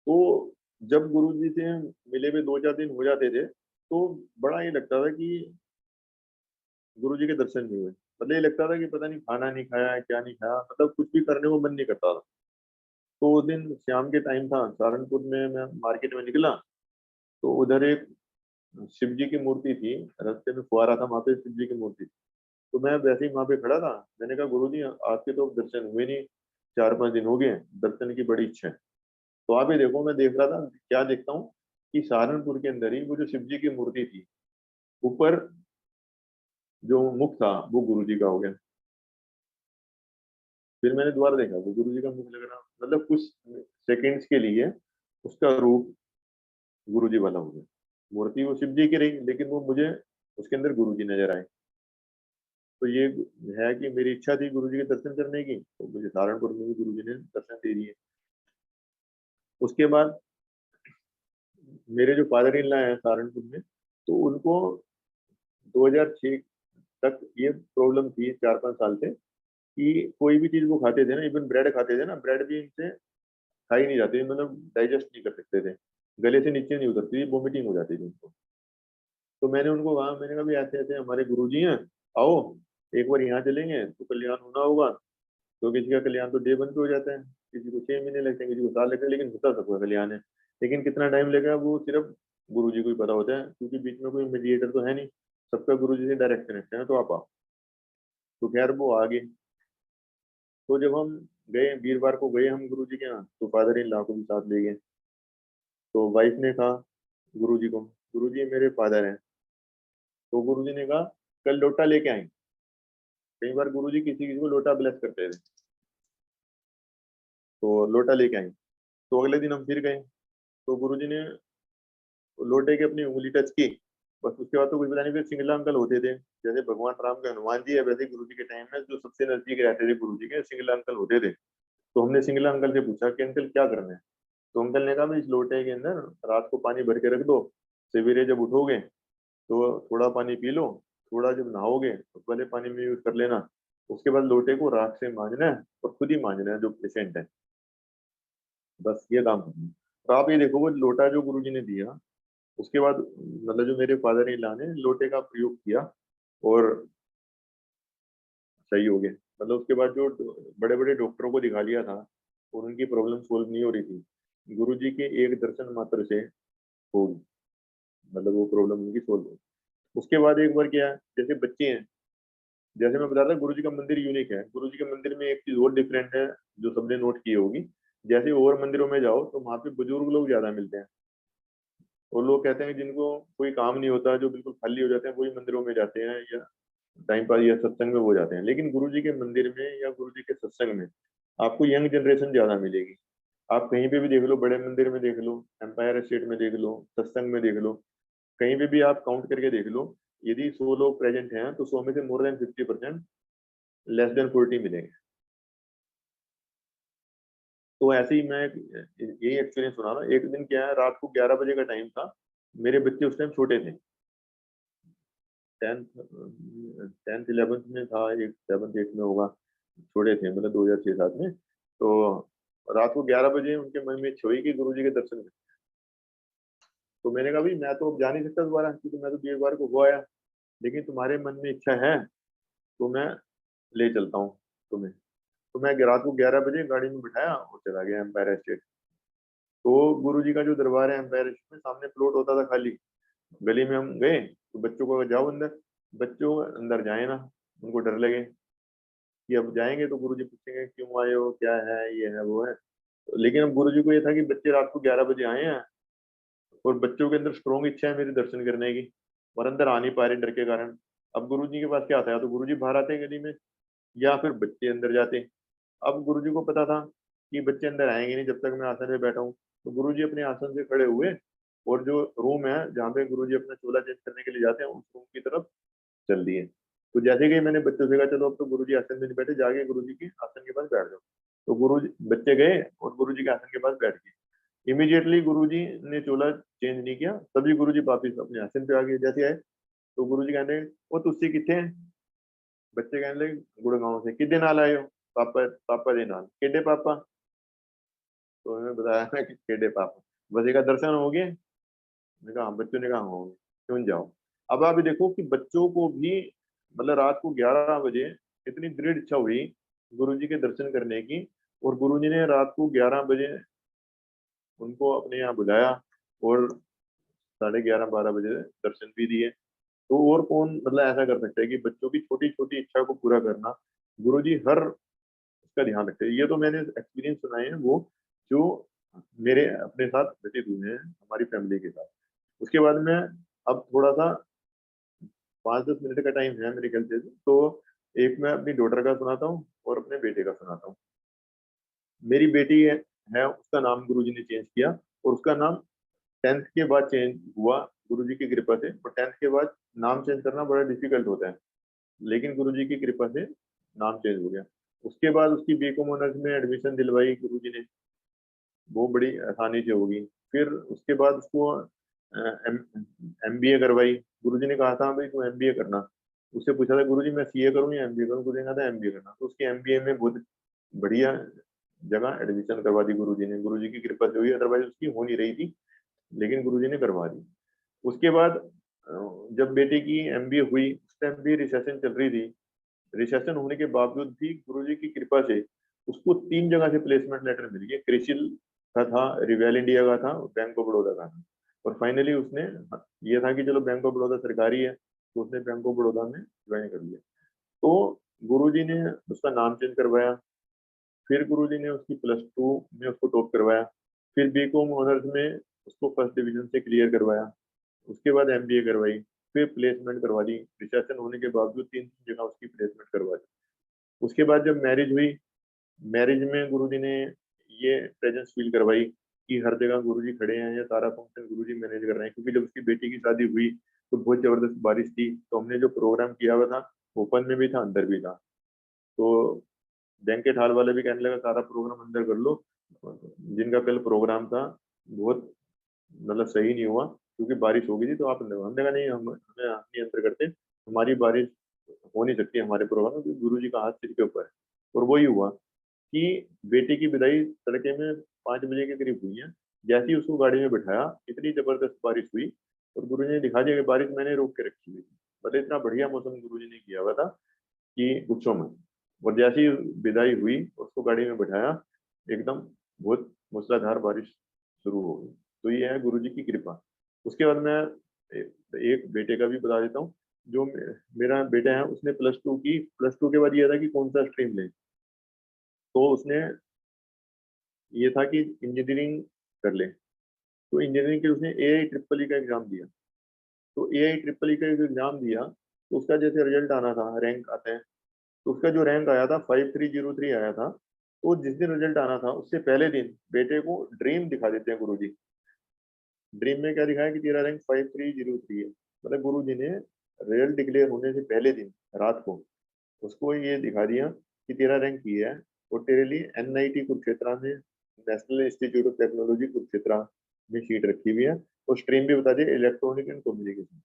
Speaker 2: तो जब गुरु जी से मिले हुए 2-4 दिन हो जाते थे, तो बड़ा ये लगता था कि गुरु जी के दर्शन नहीं हुए। मतलब ये लगता था कि पता नहीं खाना नहीं खाया है, क्या नहीं खाया, मतलब कुछ भी करने को मन नहीं करता था। तो उस दिन शाम के टाइम था, सहारनपुर में मैं मार्केट में निकला, तो उधर एक शिव जी की मूर्ति थी, रास्ते में फुआरा था, वहां पे शिव जी की मूर्ति थी। तो मैं वैसे ही वहां पे खड़ा था, मैंने कहा गुरु जी आपके तो दर्शन हुए नहीं, 4-5 दिन हो गए, दर्शन की बड़ी इच्छा है। तो आप ही देखो, मैं देख रहा था, क्या देखता हूँ कि सहारनपुर के अंदर ही वो जो शिव जी की मूर्ति थी, ऊपर जो मुख था वो गुरु जी का हो गया। फिर मैंने दोबारा देखा, वो गुरु जी का मुख लग रहा, मतलब कुछ सेकंड्स के लिए उसका रूप गुरु जी वाला हो गया। मूर्ति वो शिव जी की रही, लेकिन वो मुझे उसके अंदर गुरु जी नजर आए। तो ये है कि मेरी इच्छा थी गुरु जी के दर्शन करने की, तो मुझे सहारनपुर में भी गुरु जी ने दर्शन दे दिए। उसके बाद मेरे जो फादर इन लॉ है सहारनपुर में, तो उनको 2006 तक ये प्रॉब्लम थी, 4-5 साल से, कि कोई भी चीज वो खाते थे ना, इवन ब्रेड खाते थे ना, ब्रेड भी इनसे खाई नहीं जाती, मतलब डाइजेस्ट नहीं कर सकते थे, गले से नीचे नहीं उतरती थी, वोमिटिंग हो जाती थी उनको। तो मैंने उनको कहा, मैंने कहा भी ऐसे ऐसे हमारे गुरुजी हैं, आओ एक बार यहाँ चलेंगे तो कल्याण होना होगा। तो किसी का कल्याण तो डे वन पे हो जाता है, किसी को 6 महीने लगते हैं, किसी को साल लगते हैं, लेकिन होता सबका कल्याण है। लेकिन कितना टाइम लगेगा वो सिर्फ गुरु जी को ही पता होता है, क्योंकि बीच में कोई मीडिएटर तो है नहीं, सबका गुरु जी से डायरेक्ट कनेक्शन है। तो आप आओ। तो खैर वो आ गए। तो जब हम गए वीरवार को गए हम गुरु जी के यहाँ, तो फादर इन लॉ को भी साथ ले गए। तो वाइफ ने कहा गुरु जी को, गुरु जी मेरे फादर हैं। तो गुरु जी ने कहा कल लोटा लेके आए। कई बार गुरु जी किसी किसी को लोटा ब्लेस करते थे, तो लोटा लेके आए। तो अगले दिन हम फिर गए, तो गुरु जी ने लोटे की अपनी उंगली टच की, बस उसके बाद तो कुछ पता नहीं। फिर सिंगला अंकल होते थे, जैसे भगवान राम के हनुमान जी है, वैसे गुरु जी के टाइम में जो सबसे नजदीक रहते थे गुरु जी के, सिंगला अंकल होते थे। तो हमने सिंगला अंकल से पूछा कि अंकल क्या करना है। तो अंकल ने कहा भाई इस लोटे के अंदर रात को पानी भर के रख दो, सवेरे जब उठोगे तो थोड़ा पानी पी लो, थोड़ा जब नहाओगे तो पहले पानी में यूज कर लेना। उसके बाद लोटे को राख से मांजना है और खुद ही मांजना है जो पेशेंट है, बस ये काम करना है। तो आप ये देखो वो लोटा जो गुरु जी ने दिया, उसके बाद मतलब जो मेरे फादर इन लॉ ने लोटे का प्रयोग किया और सही हो गए। मतलब उसके बाद जो बड़े बड़े डॉक्टरों को दिखा लिया था और उनकी प्रॉब्लम सोल्व नहीं हो रही थी, गुरु जी के एक दर्शन मात्र से होगी, मतलब वो प्रॉब्लम उनकी सोल्व हो। उसके बाद एक बार क्या है, जैसे बच्चे हैं, जैसे मैं बता रहा था गुरु जी का मंदिर यूनिक है। गुरु जी के मंदिर में एक चीज और डिफरेंट है जो सबने नोट की होगी। जैसे और मंदिरों में जाओ तो वहां पे बुजुर्ग लोग ज्यादा मिलते हैं, और लोग कहते हैं कि जिनको कोई काम नहीं होता, जो बिल्कुल खाली हो जाते हैं, वही मंदिरों में जाते हैं या टाइम पास या सत्संग में वो जाते हैं। लेकिन गुरु जी के मंदिर में या गुरु जी के सत्संग में आपको यंग जनरेशन ज्यादा मिलेगी। आप कहीं पे भी देख लो, बड़े मंदिर में देख लो, एम्पायर स्टेट में देख लो, सत्संग में देख लो, कहीं पे भी आप काउंट करके देख लो, यदि 100 लोग प्रेजेंट हैं तो 100 में से मोर देन 50% लेस देन 40 मिलेंगे। तो ऐसे ही मैं यही एक्सपीरियंस सुना रहा। एक दिन क्या है, रात को 11 बजे का टाइम था, मेरे बच्चे उस टाइम छोटे थे, 10th 11th में था, एक 7th 8th में होगा, छोटे थे, मतलब 2006-7 में। तो रात को 11 बजे उनके मन में इच्छा हुई कि गुरु जी के दर्शन करें। तो मैंने कहा भाई मैं तो अब जा नहीं सकता दोबारा, क्योंकि मैं तो एक बार को हो आया, लेकिन तुम्हारे मन में इच्छा है तो मैं ले चलता हूँ तुम्हें। तो मैं रात को 11 बजे गाड़ी में बिठाया और चला गया एम्पायर एस्टेट। तो गुरु जी का जो दरबार है एम्पायर एस्टेट में, सामने प्लॉट होता था खाली, गली में हम गए तो बच्चों को जाओ अंदर, बच्चों अंदर जाए ना, उनको डर लगे कि अब जाएंगे तो गुरुजी पूछेंगे क्यों आए हो, क्या है, ये है वो है। लेकिन अब गुरुजी को ये था कि बच्चे रात को 11 बजे आए हैं और बच्चों के अंदर स्ट्रॉन्ग इच्छा है मेरे दर्शन करने की, और अंदर आ नहीं पा रहे डर के कारण। अब गुरुजी के पास क्या था, या तो गुरुजी बाहर आते गली में या फिर बच्चे अंदर जाते। अब गुरुजी को पता था कि बच्चे अंदर आएंगे नहीं जब तक मैं आसन पे बैठा हूँ। तो गुरुजी अपने आसन से खड़े हुए और जो रूम है जहाँ पे गुरुजी अपना चोला चेंज करने के लिए जाते हैं, उस रूम की तरफ चल दिए। तो जैसे कि मैंने बच्चों से कहा चलो अब तो गुरुजी आसन में नहीं बैठे, जाके गुरुजी के आसन के पास बैठ जाओ। तो गुरुजी, बच्चे गए और गुरुजी के आसन के पास बैठ गए। इमीडिएटली गुरुजी ने चोला चेंज नहीं किया, तभी गुरुजी वापिस अपने आसन पे आ गए। जैसे आए तो गुरुजी कहने लगे वो तुसी किथे हैं। बच्चे कहने लगे गुड़गांव से। किदे नाल आए हो। पापा पापा दे नाल। केडे पापा। तो उन्होंने बताया ना कि केडे पापा। बस का दर्शन हो गए। मैंने कहा हाँ। बच्चों ने कहा हो गए, क्यों जाओ। अब आप देखो कि बच्चों को भी मतलब रात को 11 बजे इतनी दृढ़ इच्छा हुई गुरुजी के दर्शन करने की, और गुरुजी ने रात को 11 बजे उनको अपने यहाँ बुलाया और 11:30-12 बजे दर्शन भी दिए। तो और कौन मतलब ऐसा कर सकता है कि बच्चों की छोटी छोटी इच्छा को पूरा करना। गुरुजी हर उसका ध्यान रखते हैं। ये तो मैंने एक्सपीरियंस सुनाए हैं वो, जो मेरे अपने साथ व्यतीत हुए हैं हमारी फैमिली के साथ। उसके बाद में अब थोड़ा सा 5-10 मिनट का टाइम है मेरे ख्याल से, तो एक मैं अपनी डॉटर का सुनाता हूँ और अपने बेटे का सुनाता हूँ। मेरी बेटी है, उसका नाम गुरुजी ने चेंज किया, और उसका नाम 10th के बाद चेंज हुआ गुरुजी की कृपा से। और 10th के बाद नाम चेंज करना बड़ा डिफिकल्ट होता है, लेकिन गुरुजी की कृपा से नाम चेंज हो गया। उसके बाद उसकी बीकॉम ऑनर्स में एडमिशन दिलवाई गुरुजी ने, वो बड़ी आसानी से होगी। फिर उसके बाद उसको एमबीए करवाई। गुरुजी ने कहा था भाई तू एमबीए करना। उससे पूछा था गुरुजी मैं सीए करूँ या एमबीए करूँ, गुरुजी ने कहा था एमबीए करना। तो उसकी एमबीए में बहुत बढ़िया जगह एडमिशन करवा दी गुरुजी ने, गुरुजी की कृपा से हुई, अदरवाइज उसकी हो नहीं रही थी, लेकिन गुरुजी ने करवा दी। उसके बाद जब बेटे की एमबीए हुई उस टाइम भी रिसेशन चल रही थी। रिसेशन होने के बावजूद भी गुरुजी की कृपा से उसको 3 जगह से प्लेसमेंट लेटर मिल गया। क्रिसिल का था, रिवेल इंडिया का था, बैंक ऑफ बड़ौदा का था। और फाइनली उसने ये था कि चलो बैंक ऑफ बड़ौदा सरकारी है, तो उसने बैंक ऑफ बड़ौदा में ज्वाइन कर लिया। तो गुरुजी ने उसका नाम चेंज करवाया। फिर गुरुजी ने उसकी +2 में उसको टॉप करवाया। फिर बीकॉम ऑनर्स में उसको फर्स्ट डिवीजन से क्लियर करवाया। उसके बाद एमबीए करवाई। फिर प्लेसमेंट करवा दी, रिसेशन होने के बावजूद 3 जगह उसकी प्लेसमेंट करवा दी। उसके बाद जब मैरिज हुई, मैरिज में गुरुजी ने ये प्रेजेंस फील करवाई कि हर जगह गुरुजी खड़े हैं या सारा फंक्शन गुरुजी मैनेज कर रहे हैं। क्योंकि जब उसकी बेटी की शादी हुई तो बहुत जबरदस्त बारिश थी, तो हमने जो प्रोग्राम किया हुआ था ओपन में भी था, अंदर भी था। तो बैंकेट हॉल वाले भी कहने लगा सारा प्रोग्राम अंदर कर लो। जिनका कल प्रोग्राम था बहुत मतलब सही नहीं हुआ क्योंकि बारिश हो गई थी, तो आप अंदर। हमने कहा नहीं, हम हमें नहीं अंदर करते, हमारी बारिश हो नहीं सकती हमारे प्रोग्राम में, क्योंकि गुरु जी का हाथ सिर के ऊपर है। और वही हुआ कि बेटे की विदाई तड़के में 5 बजे के करीब हुई है। जैसे ही उसको गाड़ी में बिठाया इतनी जबरदस्त बारिश हुई, और गुरु जी ने दिखा दिया कि बारिश मैंने रोक के रखी हुई थी। मतलब इतना बढ़िया मौसम गुरु जी ने किया हुआ था कि पूछो मत। और जैसे ही विदाई हुई उसको गाड़ी में बिठाया, एकदम बहुत मूसलाधार बारिश शुरू हो गई। तो ये है गुरु जी की कृपा। उसके बाद मैं एक बेटे का भी बता देता हूँ। जो मेरा बेटा है उसने +2 की, +2 के बाद ये था कि कौन सा स्ट्रीम ले, तो उसने ये था कि इंजीनियरिंग कर ले। तो इंजीनियरिंग के उसने एआई ट्रिपल ई का एग्जाम दिया। तो एआई ट्रिपल ई का एग्जाम दिया, तो उसका जैसे रिजल्ट आना था, रैंक आते हैं, तो उसका जो रैंक आया था 5303 आया था। तो जिस दिन रिजल्ट आना था उससे पहले दिन बेटे को ड्रीम दिखा देते हैं गुरुजी। ड्रीम में क्या दिखाया कि तेरा रैंक 5303 है। मतलब गुरुजी ने रिजल्ट डिक्लेयर होने से पहले दिन रात को उसको ये दिखा दिया कि तेरा रैंक ये है, और तेरे लिए एनआईटी कुरुक्षेत्रा में, national institute of technology Kurukshetra में सीट रखी हुई है, और स्ट्रीम भी बता दिया इलेक्ट्रॉनिक एंड कम्युनिकेशन।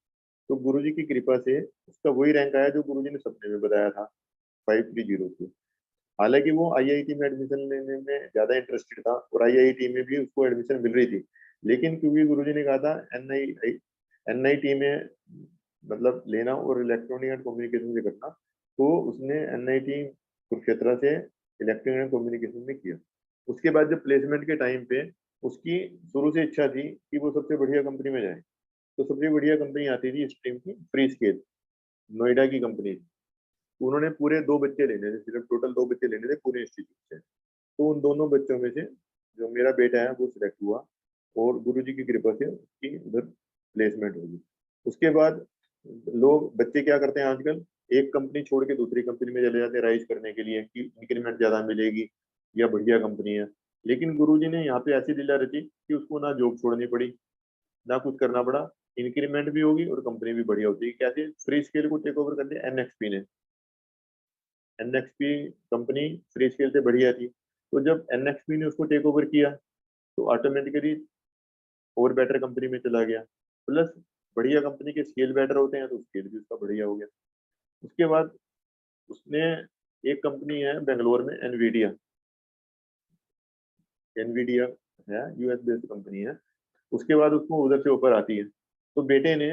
Speaker 2: तो गुरुजी की कृपा से उसका वही रैंक आया जो गुरुजी ने सपने में बताया था, 5302। हालांकि वो आईआईटी में एडमिशन लेने में ज्यादा इंटरेस्टेड था, और आईआईटी में भी उसको एडमिशन मिल रही थी, लेकिन क्योंकि गुरुजी ने कहा था एनआईटी में मतलब लेना और इलेक्ट्रॉनिक एंड कम्युनिकेशन से करना, तो उसने एनआईटी कुरुक्षेत्र से इलेक्ट्रॉनिक एंड कम्युनिकेशन में किया। उसके बाद जब प्लेसमेंट के टाइम पे उसकी शुरू से इच्छा थी कि वो सबसे बढ़िया कंपनी में जाए, तो सबसे बढ़िया कंपनी आती थी स्ट्रीम की, फ्री स्केल, नोएडा की कंपनी। उन्होंने पूरे 2 बच्चे लेने थे, सिर्फ टोटल 2 बच्चे लेने थे पूरे इंस्टीट्यूट से। तो उन दोनों बच्चों में से जो मेरा बेटा है वो सिलेक्ट हुआ, और गुरुजी की कृपा से उसकी उधर प्लेसमेंट होगी। उसके बाद लोग बच्चे क्या करते हैं आजकल, एक कंपनी छोड़ के दूसरी कंपनी में चले जाते हैं राइज करने के लिए कि इंक्रीमेंट ज्यादा मिलेगी या बढ़िया कंपनी है। लेकिन गुरुजी ने यहाँ पे ऐसी लीला रची कि उसको ना जॉब छोड़नी पड़ी, ना कुछ करना पड़ा, इंक्रीमेंट भी होगी और कंपनी भी बढ़िया होती है। कैसे? फ्री स्केल को टेक ओवर कर दिया एनएक्सपी ने। एनएक्सपी कंपनी फ्री स्केल से बढ़िया थी, तो जब एनएक्सपी ने उसको टेक ओवर किया तो ऑटोमेटिकली और बेटर कंपनी में चला गया। प्लस बढ़िया कंपनी के स्केल बेटर होते हैं, तो स्केल भी उसका बढ़िया हो गया। उसके बाद उसने एक कंपनी है बेंगलोर में, एनवीडिया, एनवीडिया है, यूएस बेस्ड कंपनी है। उसके बाद उसको उधर से ऑफर आती है, तो बेटे ने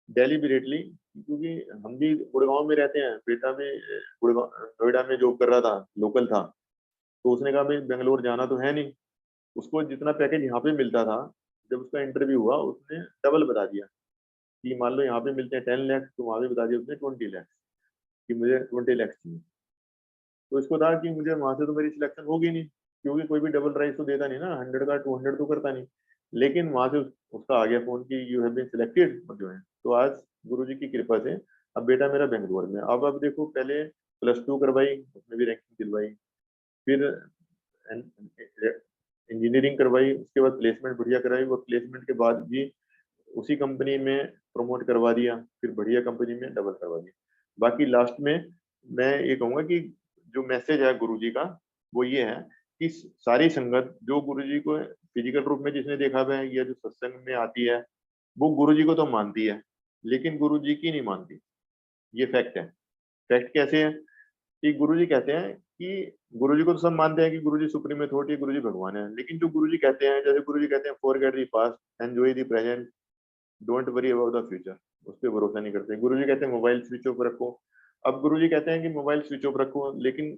Speaker 2: डेलिबरेटली, क्योंकि हम भी गुड़गांव में रहते हैं, बेटा में गुड़गांव नोएडा में जॉब कर रहा था, लोकल था, तो उसने कहा भाई बेंगलोर जाना तो है नहीं। उसको जितना पैकेज यहाँ पे मिलता था, जब उसका इंटरव्यू हुआ उसने डबल बता दिया कि मान लो यहाँ पे मिलते हैं 10 लाख, तो वहां पे बता दिया उसने 20 लाख, कि मुझे 20 लाख चाहिए। तो इसको था कि मुझे वहां से तो मेरी सिलेक्शन होगी नहीं, क्योंकि कोई भी डबल राइस तो देता नहीं ना, 100 का 200 तो करता नहीं। लेकिन वहां से उसका आ गया फोन की यू हैव बीन सिलेक्टेड जो है। तो आज गुरुजी की कृपा से अब बेटा मेरा बेंगलोर में। अब देखो, पहले +2 करवाई, उसमें भी रैंकिंग दिलवाई, फिर इंजीनियरिंग करवाई, उसके बाद प्लेसमेंट बढ़िया कराई, और प्लेसमेंट के बाद भी उसी कंपनी में प्रमोट करवा दिया, फिर बढ़िया कंपनी में डबल करवा दिया। बाकी लास्ट में मैं ये कहूंगा कि जो मैसेज है गुरुजी का वो ये है कि सारी संगत जो गुरुजी को फिजिकल रूप में जिसने देखा हुआ है या जो सत्संग में आती है, वो गुरुजी को तो मानती है, लेकिन गुरुजी की नहीं मानती। ये फैक्ट है। फैक्ट कैसे है कि गुरुजी कहते हैं कि गुरुजी को तो सब मानते हैं कि गुरुजी सुप्रीम अथॉरिटी, गुरुजी भगवान है, लेकिन जो गुरुजी कहते हैं, जैसे गुरुजी कहते हैं forget the past, enjoy the present, don't worry about the future, उस पर भरोसा नहीं करते। गुरुजी कहते हैं मोबाइल स्विच ऑफ रखो। अब गुरुजी कहते हैं कि मोबाइल स्विच ऑफ रखो, लेकिन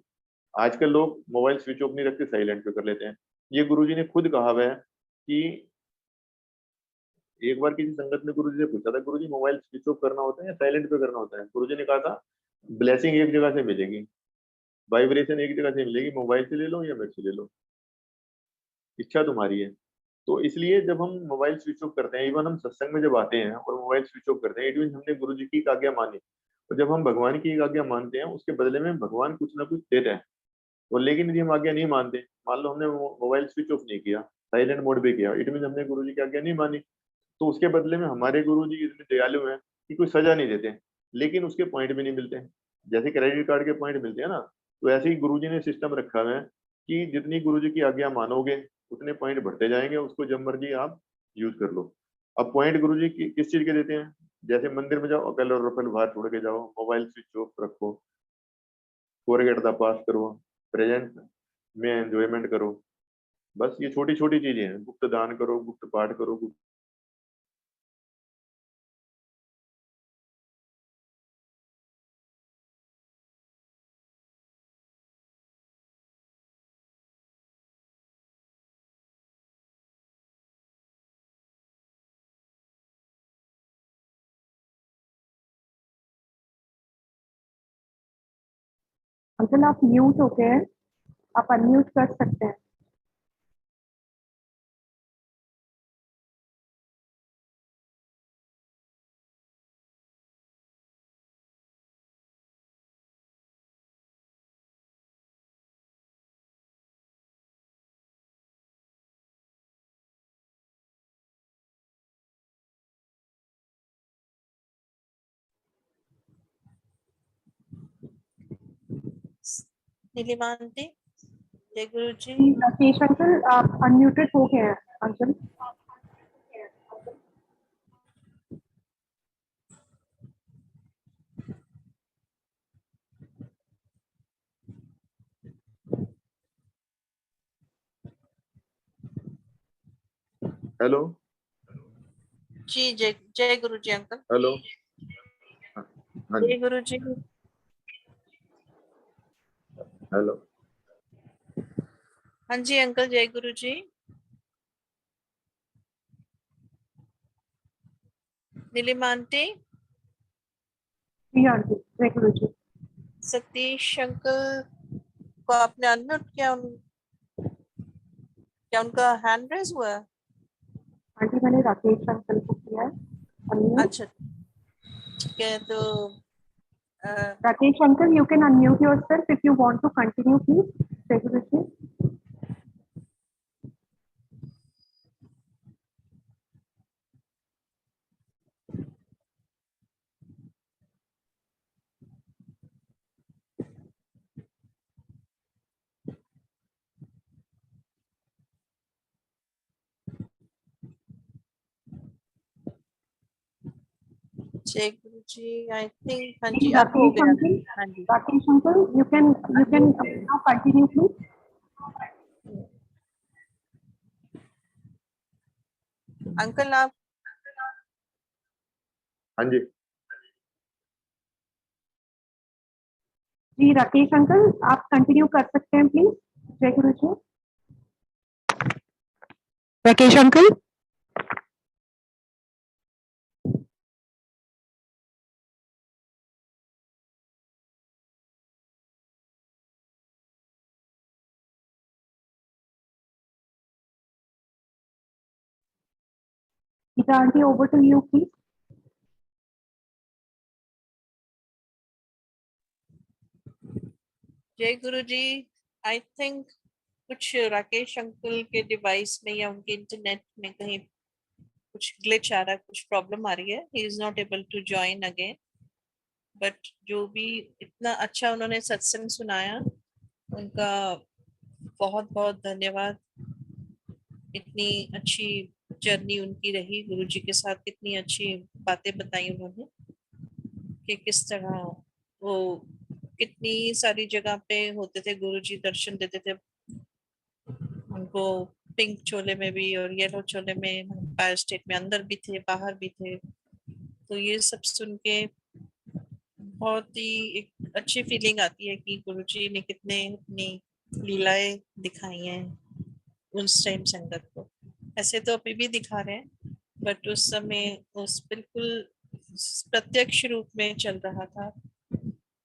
Speaker 2: आजकल लोग मोबाइल स्विच ऑफ नहीं रखते, साइलेंट पे कर लेते हैं। ये गुरुजी ने खुद कहा हुआ है कि एक बार किसी संगत ने गुरुजी से पूछा था, गुरुजी मोबाइल स्विच ऑफ करना होता है या साइलेंट पे करना होता है? गुरुजी ने कहा था ब्लेसिंग एक जगह से मिलेगी, वाइब्रेशन एक जगह से मिलेगी, मोबाइल से ले लो या मेरे से ले लो, इच्छा तुम्हारी है। तो इसलिए जब हम मोबाइल स्विच ऑफ करते हैं, इवन हम सत्संग में जब आते हैं और मोबाइल स्विच ऑफ करते हैं, इट मीन हमने गुरु जी की एक आज्ञा मानी। और जब हम भगवान की एक आज्ञा मानते हैं, उसके बदले में भगवान कुछ ना कुछ देते हैं। और लेकिन यदि हम आज्ञा नहीं मानते, मान लो हमने मोबाइल स्विच ऑफ नहीं किया, साइलेंट मोड पे किया, इट मीन हमने गुरु जी की आज्ञा नहीं मानी, तो उसके बदले में हमारे गुरु जी इतने दयालु हैं कि कोई सजा नहीं देते, लेकिन उसके पॉइंट भी नहीं मिलते हैं। जैसे क्रेडिट कार्ड के पॉइंट मिलते हैं ना, तो ऐसे ही गुरु जी ने सिस्टम रखा हुआ है कि जितनी गुरु जी की आज्ञा मानोगे उतने पॉइंट बढ़ते जाएंगे, उसको जब मर्जी आप यूज कर लो। अब पॉइंट गुरु जी किस चीज के देते हैं? जैसे मंदिर में जाओ, अकल और रफल बाहर छोड़ के जाओ, मोबाइल स्विच ऑफ रखो, फॉरगेट द पास्ट करो, प्रेजेंट में एंजॉयमेंट करो। बस ये छोटी छोटी चीजें हैं। गुप्त दान करो, गुप्त पाठ करो, गुप्त
Speaker 3: अंकल आप म्यूट हो गए हैं, आप अनम्यूट कर सकते हैं।
Speaker 1: नीलिमांती, जय गुरु जी।
Speaker 3: राकेश अंकल आप अनम्यूटेड हो गए हैं अंकल।
Speaker 2: हेलो
Speaker 1: जी जय गुरु जी अंकल।
Speaker 2: हेलो। हाँ जी
Speaker 1: जय गुरु जी।
Speaker 2: हेलो।
Speaker 1: हाँ जी अंकल, जय गुरु जी। नीलिमांती,
Speaker 3: जी आंटी, जय गुरु जी।
Speaker 1: सतीश अंकल को आपने अनम्यूट किया? क्या उनका हैंड रेज हुआ है?
Speaker 3: आंटी मैंने राकेश अंकल को किया है अनम्यूट।
Speaker 1: अच्छा ठीक है, तो
Speaker 3: Rakesh uncle you can unmute yourself if you want to continue please. जय गुरु जी।
Speaker 1: जय गुरु जी। आई थिंक हाँ जी अब हो
Speaker 3: राकेश
Speaker 1: गया।
Speaker 3: अंकल,
Speaker 1: हाँ जी
Speaker 3: Rakesh uncle you can now continue please.
Speaker 1: Uncle आप
Speaker 2: हाँ जी।
Speaker 3: जी राकेश अंकल आप कंटिन्यू कर सकते हैं प्लीज। जय गुरु ji. Rakesh uncle. Geeta aunty over to you please.
Speaker 1: जय गुरु जी। आई थिंक कुछ राकेश अंकल के डिवाइस में या उनके इंटरनेट में कहीं कुछ ग्लिच आ रहा है, कुछ प्रॉब्लम आ रही है। He is not able to join again. But जो भी इतना अच्छा उन्होंने सत्संग सुनाया, उनका बहुत बहुत धन्यवाद। इतनी अच्छी जर्नी उनकी रही गुरुजी के साथ, कितनी अच्छी बातें बताई उन्होंने कि किस तरह वो कितनी सारी जगह पे होते थे, गुरुजी दर्शन देते थे उनको, पिंक चोले में भी और येलो चोले में, एम्पायर स्टेट में अंदर भी थे बाहर भी थे। तो ये सब सुन के बहुत ही एक अच्छी फीलिंग आती है कि गुरुजी ने कितने अपनी लीलाएं दिखाई हैं उस टाइम संगत को। ऐसे तो अभी भी दिखा रहे हैं, बट उस समय उस बिल्कुल प्रत्यक्ष रूप में चल रहा था।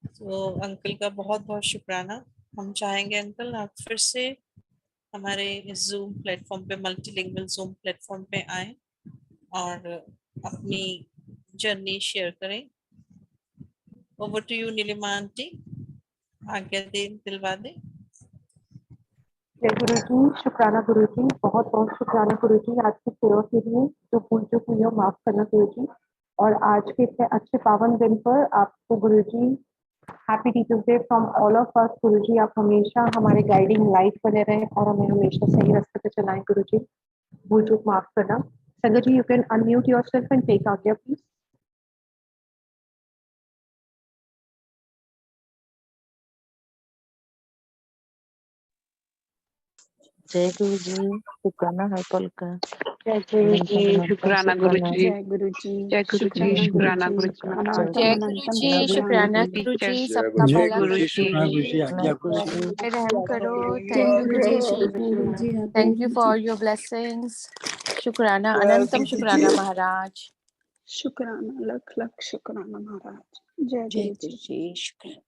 Speaker 1: तो अंकल का बहुत बहुत शुक्राना। हम चाहेंगे अंकल आप फिर से हमारे इस जूम प्लेटफॉर्म पे, मल्टीलिंगुअल जूम प्लेटफॉर्म पे आए और अपनी जर्नी शेयर करें। Over to you Nilima aunty, आज्ञा दे दिलवा दे।
Speaker 3: जय गुरु जी, शुक्राना गुरु जी, बहुत बहुत शुक्राना गुरु जी आज की सेवा के लिए। जो भूल चूक हुई हो माफ करना गुरु जी। और आज के इतने अच्छे पावन दिन पर आपको Guru ji happy teachers day from all of us Guru ji. आप हमेशा हमारे गाइडिंग लाइट बने रहें और हमें हमेशा सही रास्ते पे चलाएं गुरु जी। भूल चूक माफ करना। संगत जी you can unmute yourself and take आज्ञा प्लीज।
Speaker 4: जय गुरु जी, शुक्राना हर पल का।
Speaker 3: जय गुरु जी,
Speaker 5: शुक्राना गुरु जी।
Speaker 6: जय गुरु जी,
Speaker 5: जय गुरु जी, शुक्राना गुरु जी।
Speaker 1: जय गुरु जी, शुक्राना गुरु जी, सबका
Speaker 2: जय
Speaker 1: भला
Speaker 5: गुरु
Speaker 1: करो।
Speaker 5: जी।
Speaker 4: आज्ञा गुरु जी।
Speaker 1: रहम करो।
Speaker 6: जय
Speaker 1: थैंक
Speaker 6: गुरु
Speaker 1: यू
Speaker 6: जी,
Speaker 1: जी, thank you for your blessings. शुक्राना, अनंतम शुक्राना महाराज।
Speaker 6: शुक्राना, लख लख शुक्राना महाराज। जय
Speaker 4: जय
Speaker 6: गुरु
Speaker 4: गुरु
Speaker 6: जी।
Speaker 4: जी, शुक्राना।